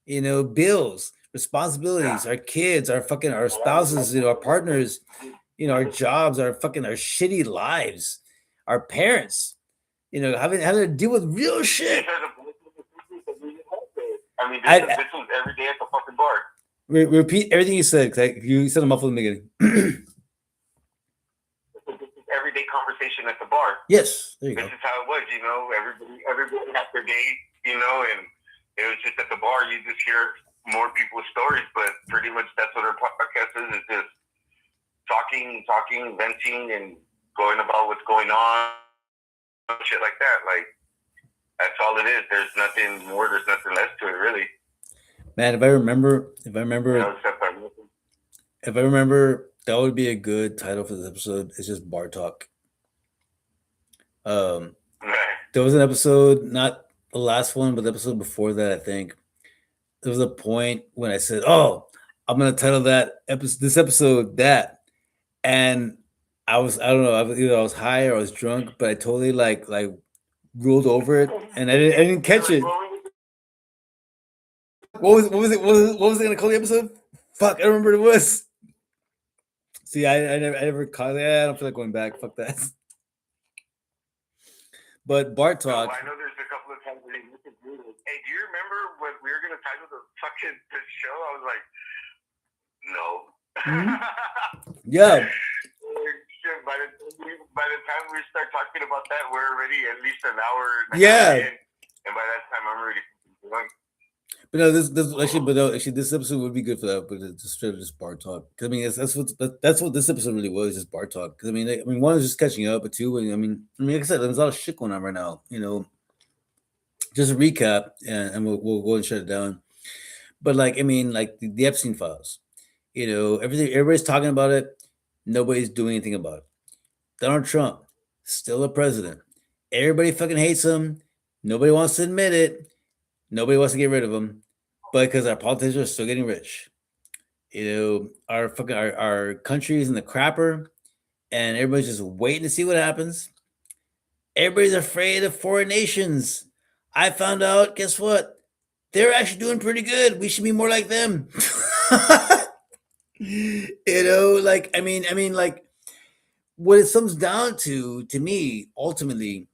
You know, bills, responsibilities, our kids, our spouses, you know, our partners, you know, our jobs, our shitty lives, our parents, you know, having to deal with real shit. I mean, this was every day at the fucking bar. Repeat everything you said, because you said a muffled in the beginning. Everyday conversation at the bar. Yes, there you go. This is how it was, you know. Everybody had their day, you know, and it was just at the bar. You just hear more people's stories, but pretty much that's what our podcast is just talking, venting, and going about what's going on, shit like that. Like, that's all it is. There's nothing more. There's nothing less to it, really. Man, if I remember, you know, if I remember, that would be a good title for this episode. It's just bar talk. There was an episode, not the last one, but the episode before that, I think. There was a point when I said, "Oh, I'm gonna title this episode that," and I don't know, either I was high or I was drunk, but I totally like ruled over it, and I didn't catch it. What was it? What was it gonna call the episode? Fuck, I don't remember what it was. See, I never caught it. I don't feel like going back. Fuck that. But bar talk. I know there's a couple of times where they look at me like, hey, do you remember when we were gonna title the fucking this show? I was like, no. Yeah. By the time we start talking about that, we're already at least an hour. Yeah. And by that time, I'm already drunk. But no, this episode would be good for that. But it's just bar talk. Because I mean, that's what this episode really was, just bar talk. Because I mean, one is just catching up, but two, I mean, like I said, there's a lot of shit going on right now. You know, just a recap, and we'll go and shut it down. But like, I mean, like the Epstein files. You know, everybody's talking about it. Nobody's doing anything about it. Donald Trump, still a president. Everybody fucking hates him. Nobody wants to admit it. Nobody wants to get rid of him, but because our politicians are still getting rich. You know, our country is in the crapper, and everybody's just waiting to see what happens. Everybody's afraid of foreign nations. I found out, guess what? They're actually doing pretty good. We should be more like them. You know, like I mean, like what it comes down to me, ultimately,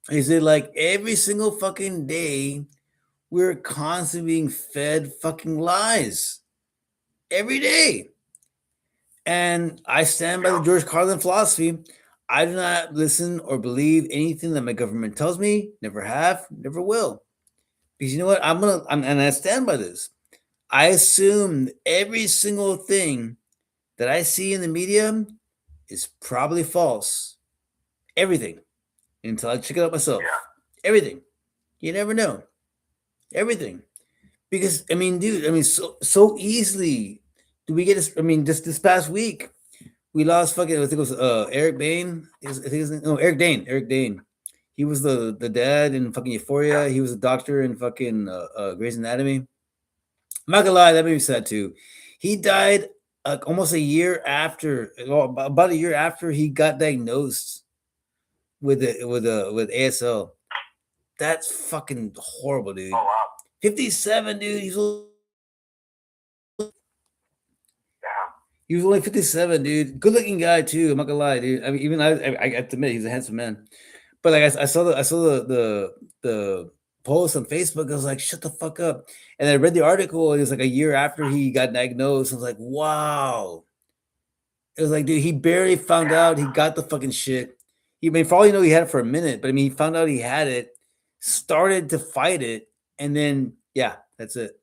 is it like every single fucking day we're constantly being fed fucking lies every day. And I stand by the George Carlin philosophy. I do not listen or believe anything that my government tells me. Never have, never will. Because you know what? And I stand by this. I assume every single thing that I see in the media is probably false. Everything. Until I check it out myself. Everything. You never know. Everything. Because I mean, dude, I mean, so easily do we get this? I mean, just this past week, we lost fucking. I think it was Eric Bain. Eric Dane. Eric Dane. He was the dad in fucking Euphoria. He was a doctor in fucking Grey's Anatomy. I'm not gonna lie, that made me sad too. He died like almost a year after, about a year after he got diagnosed with ASL. That's fucking horrible, dude. Oh wow. 57, dude. He's He was only 57, dude. Good looking guy too. I'm not gonna lie, dude. I mean, even I have to admit he's a handsome man. But like I saw the post on Facebook. I was like, shut the fuck up. And I read the article. It was like a year after he got diagnosed. I was like, wow. It was like, dude, he barely found out he got the fucking shit. I mean, for all you know, he had it for a minute, but I mean, he found out he had it, started to fight it, and then yeah, that's it.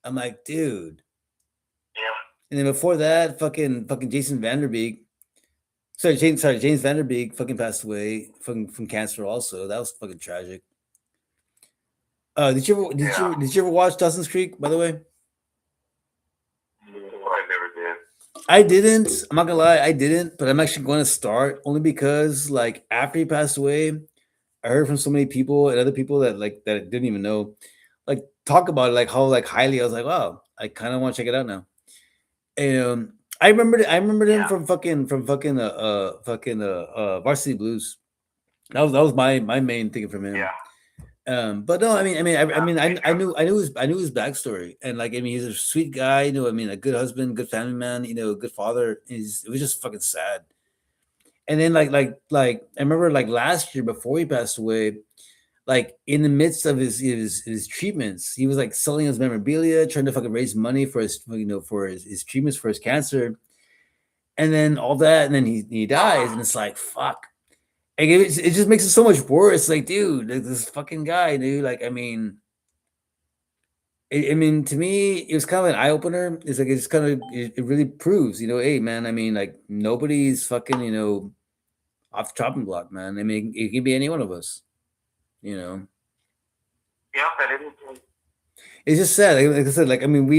I'm like, dude. Yeah. And then before that, fucking Jason Vanderbeek. James Vanderbeek fucking passed away from cancer. Also, that was fucking tragic. Did you ever watch Dawson's Creek? By the way, No, I never did. I didn't. I'm not gonna lie, I didn't. But I'm actually going to start only because like after he passed away, I heard from so many people and other people that like that I didn't even know, like talk about it, like how like highly. I was like, wow, I kind of want to check it out now. And I remembered him from fucking Varsity Blues. That was my main thing from him. Yeah. But no, I knew his backstory, and like I mean, he's a sweet guy. You know, I mean, a good husband, good family man. You know, a good father. It was just fucking sad. And then I remember like last year before he passed away, like in the midst of his treatments, he was like selling his memorabilia, trying to fucking raise money for his treatments for his cancer, and then all that, and then he dies, and it's like fuck. Like it just makes it so much worse. Like, dude, like this fucking guy, dude. Like, I mean, to me, it was kind of an eye opener. It's like it's kind of it really proves, hey, man. I mean, like nobody's fucking, off the chopping block, man. I mean, it could be any one of us, you know. Yeah, that is. It's just sad. Like I said, like I mean,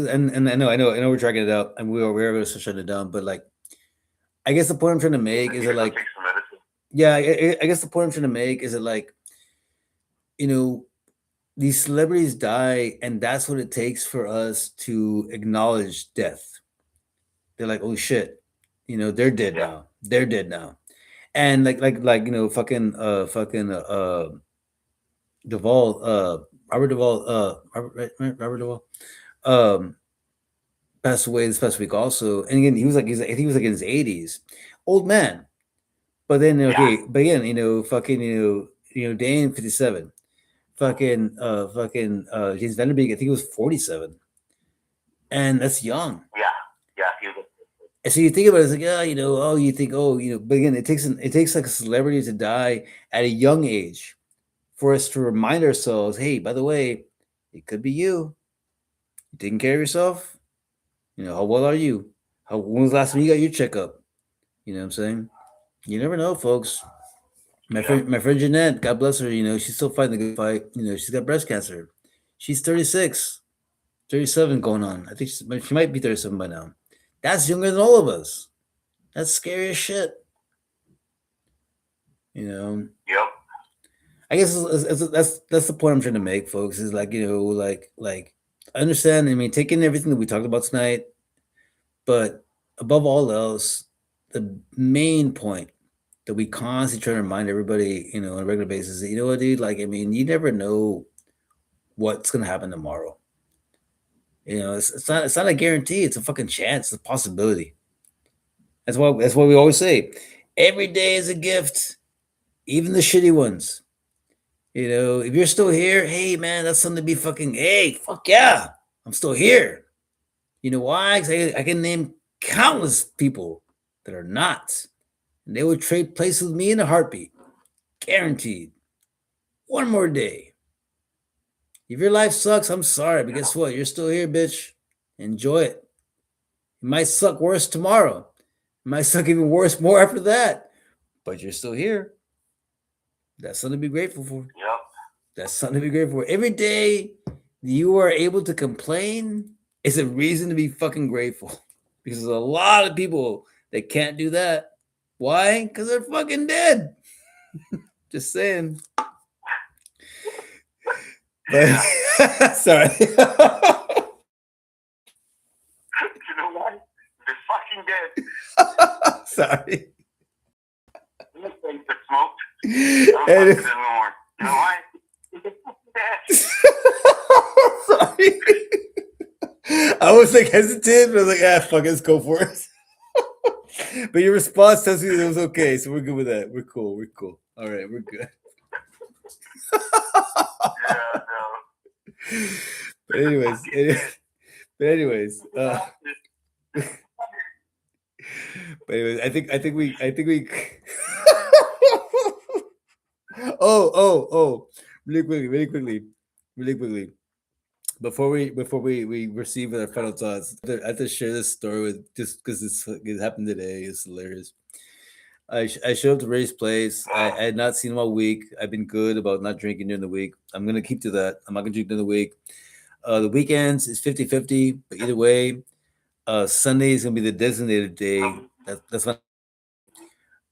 and I know we're dragging it out, and we're going to shut it down. But like, I guess the point I'm trying to make is that like, Take some medicine. yeah, I guess the point I'm trying to make is that like, these celebrities die, and that's what it takes for us to acknowledge death. They're like, oh shit, they're dead now. They're dead now, and fucking Duvall, Robert Duvall, Robert Duvall, um, passed away this past week also. And again, I think he was like in his 80s, old man. But then but again, Dane 57, James Vanderbeek, I think he was 47, and that's young. Yeah. And so you think about it, it's like, yeah, but again, it takes like a celebrity to die at a young age for us to remind ourselves, hey, by the way, it could be you. You taking care of yourself? How well are you? When was the last time you got your checkup? You know what I'm saying? You never know, folks. My friend Jeanette, God bless her, she's still fighting the good fight. She's got breast cancer. She's 36, 37 going on. I think she might be 37 by now. That's younger than all of us. That's scary as shit. Yep. I guess that's the point I'm trying to make, folks. Is like I understand. I mean, taking everything that we talked about tonight, but above all else, the main point that we constantly try to remind everybody, on a regular basis, that, what, dude? Like, I mean, you never know what's gonna happen tomorrow. It's not a guarantee. It's a fucking chance. It's a possibility. That's why we always say, every day is a gift, even the shitty ones. If you're still here, hey man, that's something to be fucking. Hey, fuck yeah, I'm still here. You know why? Because I can name countless people that are not, and they would trade places with me in a heartbeat, guaranteed. One more day. If your life sucks, I'm sorry, but guess what? You're still here, bitch. Enjoy it. It might suck worse tomorrow. It might suck even worse more after that, but you're still here. That's something to be grateful for. Yep. That's something to be grateful for. Every day you are able to complain is a reason to be fucking grateful. Because there's a lot of people that can't do that. Why? Because they're fucking dead. Just saying. But sorry. You know what? They're fucking dead. Sorry. They're smoked. I don't fuck anymore. You know why? They're fucking dead. Sorry. I was like hesitant, but I was like, fuck it, let's go for it. But your response tells me that it was okay, so we're good with that. We're cool. We're cool. All right, we're good. Yeah, no. But anyways, but anyways, but anyways, I think we. Oh, really quickly. Before we receive our final thoughts, I have to share this story with just because it happened today. It's hilarious. I showed up to Ray's place. I had not seen him all week. I've been good about not drinking during the week. I'm gonna keep to that. I'm not gonna drink during the week. The weekends is 50-50, but either way, Sunday is gonna be the designated day. That's what.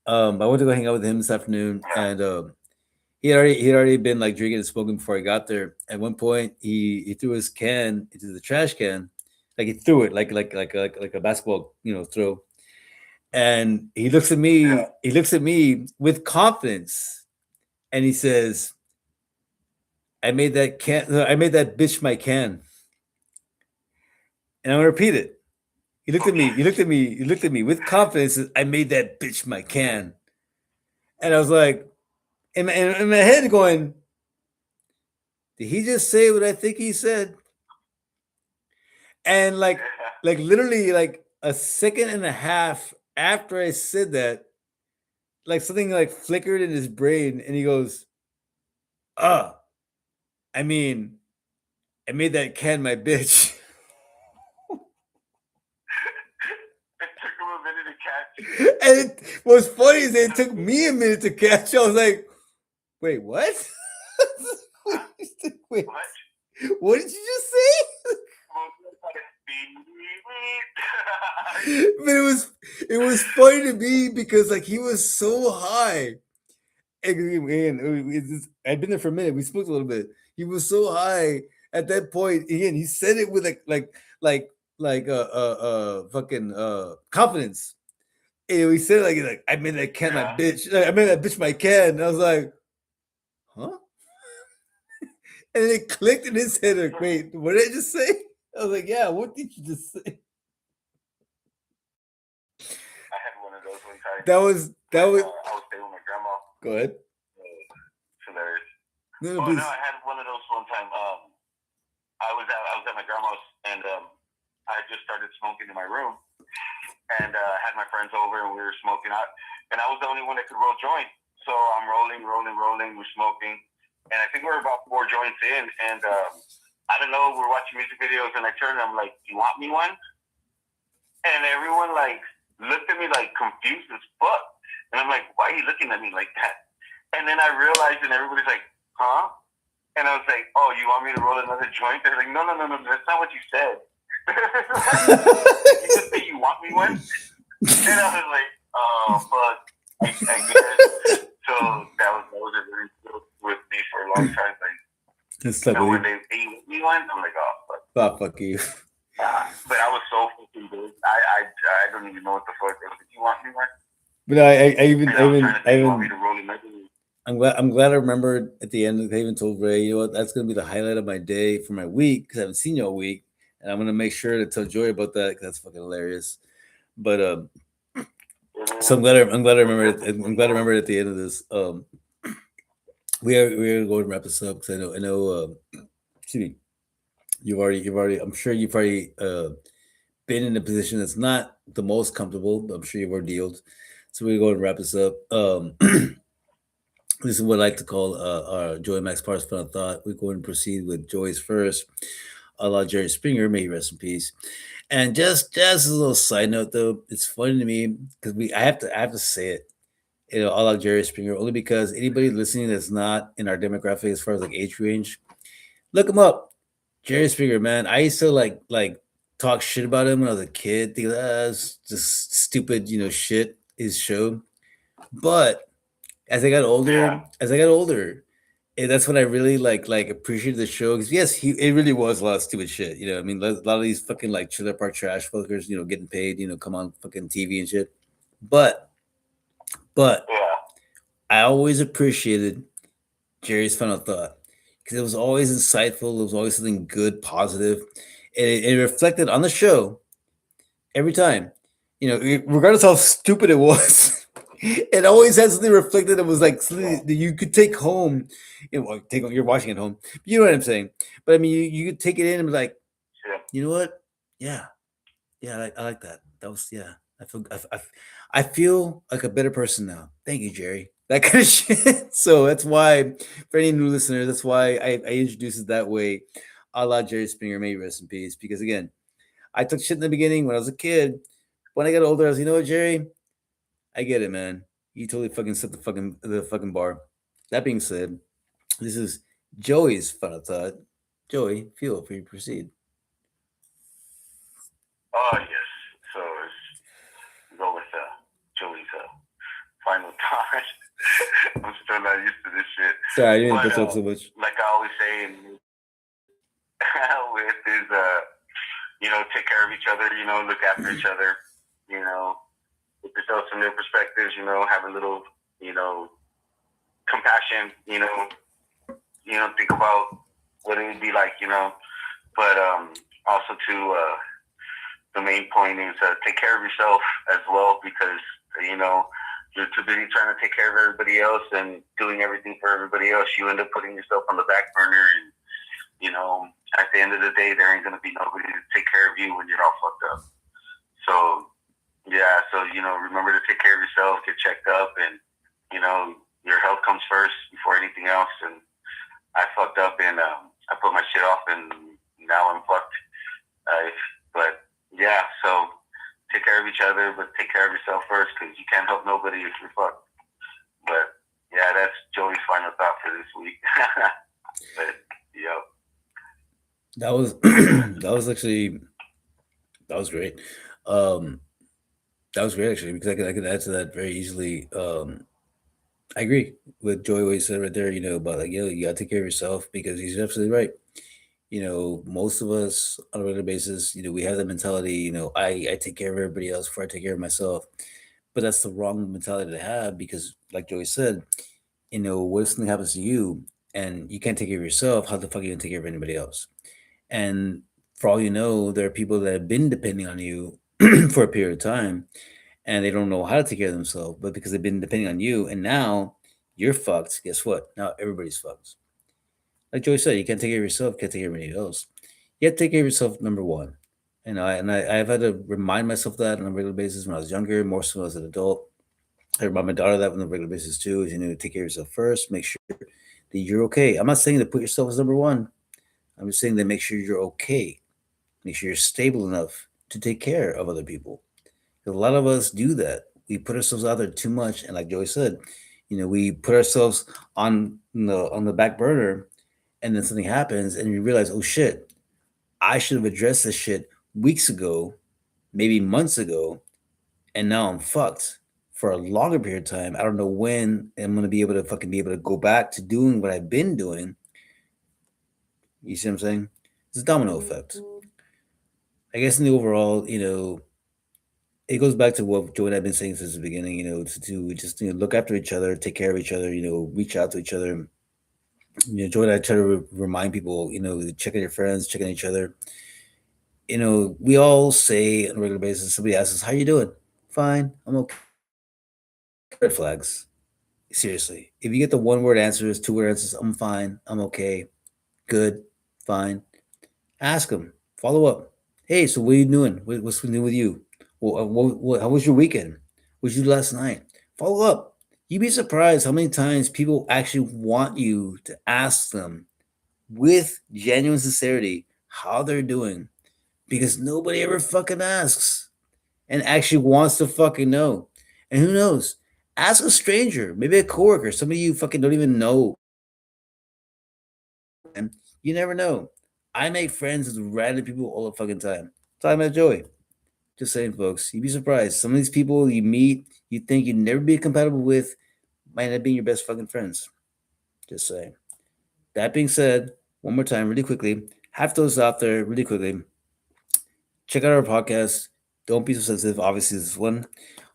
I went to go hang out with him this afternoon, and he'd already been like drinking and smoking before I got there. At one point, he threw his can into the trash can, like he threw it like a basketball throw. And he looks at me. Yeah. He looks at me with confidence, and he says, "I made that can. I made that bitch my can." And I'm gonna repeat it. He looked at me. He looked at me. He looked at me with confidence. Says, "I made that bitch my can." And I was like, in my head, going, "Did he just say what I think he said?" And like literally like a second and a half after I said that, like something like flickered in his brain, and he goes, I mean, I made that can my bitch." It took him a minute to catch. And what's funny is that it took me a minute to catch. I was like, wait, what? Wait, What? what did you just say? But it was funny to me because like he was so high. And I'd been there for a minute. We spoke a little bit. He was so high at that point. Again, he said it with fucking confidence. And he said it like I made that can my bitch. I made that bitch my can. And I was like, huh? And then it clicked in his head. Like, wait, what did I just say? I was like, yeah. What did you just say? I had one of those one time. That was. I was staying with my grandma. Go ahead. It's hilarious. No, No, I had one of those one time. I was at my grandma's, and I just started smoking in my room, and had my friends over, and we were smoking out, and I was the only one that could roll joint. So I'm rolling. We're smoking, and I think we're about 4 joints in, and I don't know. We're watching music videos, and I turned. I'm like, "You want me one?" And everyone like looked at me like confused as fuck, and I'm like, "Why are you looking at me like that?" And then I realized, and everybody's like, "Huh?" And I was like, "Oh, you want me to roll another joint?" They're like, No, that's not what you said. You just say you want me one? And I was like, "Oh, fuck, I guess." So that was a really good with me for a long time. Like, when they want me one, I'm like, "Oh, fuck." Fuck you. But I was so fucking good. I don't even know what the fuck. I was like, "You want me one?" But I even You want me to roll another? I'm glad I remembered at the end. I even told Ray, you know what, that's gonna be the highlight of my day for my week because I haven't seen you all week, and I'm gonna make sure to tell Joy about that because that's fucking hilarious. But so I'm glad I remembered it. I'm glad I remembered at the end of this. We are going to wrap this up because I know. Excuse me. I'm sure you've already been in a position that's not the most comfortable, but I'm sure you've ordealed. So we're going to wrap this up. This is what I like to call our Joy Max Parts Final Thought. We're going to proceed with Joy's first, a la Jerry Springer, may he rest in peace. And just as a little side note, though, it's funny to me because I have to say it, a la Jerry Springer, only because anybody listening that's not in our demographic as far as like age range, look him up, Jerry Springer, man. I used to like talk shit about him when I was a kid, think it's just stupid, shit, his show. But as I got older, that's when I really like appreciated the show because yes, it really was a lot of stupid shit. I mean, a lot of these fucking like trailer park trash fuckers, getting paid, come on fucking TV and shit. But Yeah. I always appreciated Jerry's Final Thought because it was always insightful. It was always something good, positive. it reflected on the show every time. Regardless how stupid it was, it always had something reflected that was like something that you could take home. Take home. You're watching at home. You know what I'm saying? But I mean, you could take it in and be like, Yeah. you know what? Yeah, yeah, I like that. That was yeah. I feel like a better person now. Thank you, Jerry. That kind of shit. So that's why, for any new listeners, that's why I introduced it that way, a la Jerry Springer. May he rest in peace. Because again, I took shit in the beginning when I was a kid. When I got older, I was, you know what, Jerry? I get it, man. You totally fucking set the fucking bar. That being said, this is Joey's final thought. Joey, feel free to proceed. Oh yes. So let's go with Joey's final thought. I'm still not used to this shit. Sorry, I didn't But put up so much. like I always say, with is take care of each other. Look after each other. Give yourself some new perspectives. Have a little compassion. Think about what it would be like. But also to the main point is take care of yourself as well, because you're too busy trying to take care of everybody else and doing everything for everybody else. You end up putting yourself on the back burner, and at the end of the day, there ain't gonna be nobody to take care of you when you're all fucked up. So yeah, remember to take care of yourself, get checked up, and your health comes first before anything else. And I fucked up, and I put my shit off, and now I'm fucked. But yeah, so take care of each other, but take care of yourself first, because you can't help nobody if you're fucked. But yeah, that's Joey's final thought for this week. But yeah, That was that was actually that was great. Um, that was great actually because I could add to that very easily. I agree with Joey what he said right there. About like you gotta take care of yourself because he's absolutely right. Most of us on a regular basis, we have that mentality. I take care of everybody else before I take care of myself, but that's the wrong mentality to have because, like Joey said, what if something happens to you and you can't take care of yourself? How the fuck are you gonna take care of anybody else? And for all you know, there are people that have been depending on you for a period of time and they don't know how to take care of themselves, but because they've been depending on you and now you're fucked, guess what? Now everybody's fucked. Like Joey said, you can't take care of yourself, can't take care of anybody else. You have to take care of yourself, number one. I've had to remind myself that on a regular basis when I was younger, more so as an adult. I remind my daughter that on a regular basis too. Is take care of yourself first. Make sure that you're okay. I'm not saying to put yourself as number one. I'm just saying that make sure you're okay. Make sure you're stable enough to take care of other people. A lot of us do that. We put ourselves out there too much, and like Joey said, we put ourselves on the back burner, and then something happens, and you realize, oh shit, I should have addressed this shit weeks ago, maybe months ago, and now I'm fucked for a longer period of time. I don't know when I'm gonna be able to go back to doing what I've been doing. You see what I'm saying? It's a domino effect. I guess in the overall, it goes back to what Joe and I've been saying since the beginning. To just look after each other, take care of each other. Reach out to each other. Joe and I try to remind people. Check on your friends, check on each other. We all say on a regular basis. Somebody asks us, "How you doing?" Fine, I'm okay. Red flags. Seriously, if you get the one word answers, two word answers, I'm fine, I'm okay, good, fine. Ask them, follow up. Hey, so what are you doing? What's new with you? Well, how was your weekend? What did you do last night? Follow up. You'd be surprised how many times people actually want you to ask them with genuine sincerity how they're doing because nobody ever fucking asks and actually wants to fucking know. And who knows? Ask a stranger, maybe a coworker, somebody you fucking don't even know. And you never know. I make friends with random people all the fucking time. Talking about Joey. Just saying, folks, you'd be surprised. Some of these people you meet, you think you'd never be compatible with, might end up being your best fucking friends. Just saying. That being said, one more time, really quickly, have those out there really quickly. Check out our podcast. Don't be so sensitive. Obviously, this one.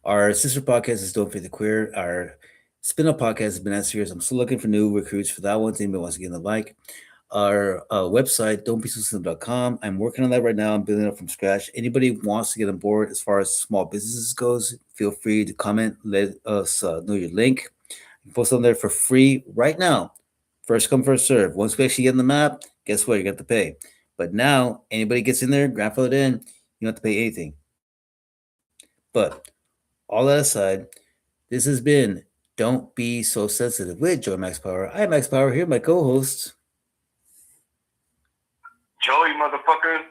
Our sister podcast is Don't Fear the Queer. Our spin-off podcast has been as serious. I'm still looking for new recruits for that one. If anybody wants to get in the mic. our website, don'tbesuicide.com. I'm working on that right now. I'm building it up from scratch. Anybody wants to get on board as far as small businesses goes, feel free to comment. Let us know your link. Post on there for free right now. First come, first serve. Once we actually get on the map, guess what? You got to pay. But now, anybody gets in there, grandfathered in, you don't have to pay anything. But all that aside, this has been Don't Be So Sensitive with Joey Max Power. I'm Max Power here, my co-host. Joey, motherfucker.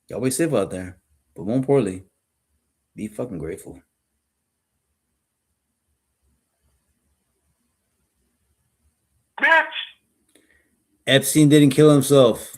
Y'all be safe out there, but more importantly, be fucking grateful. Bitch. Epstein didn't kill himself.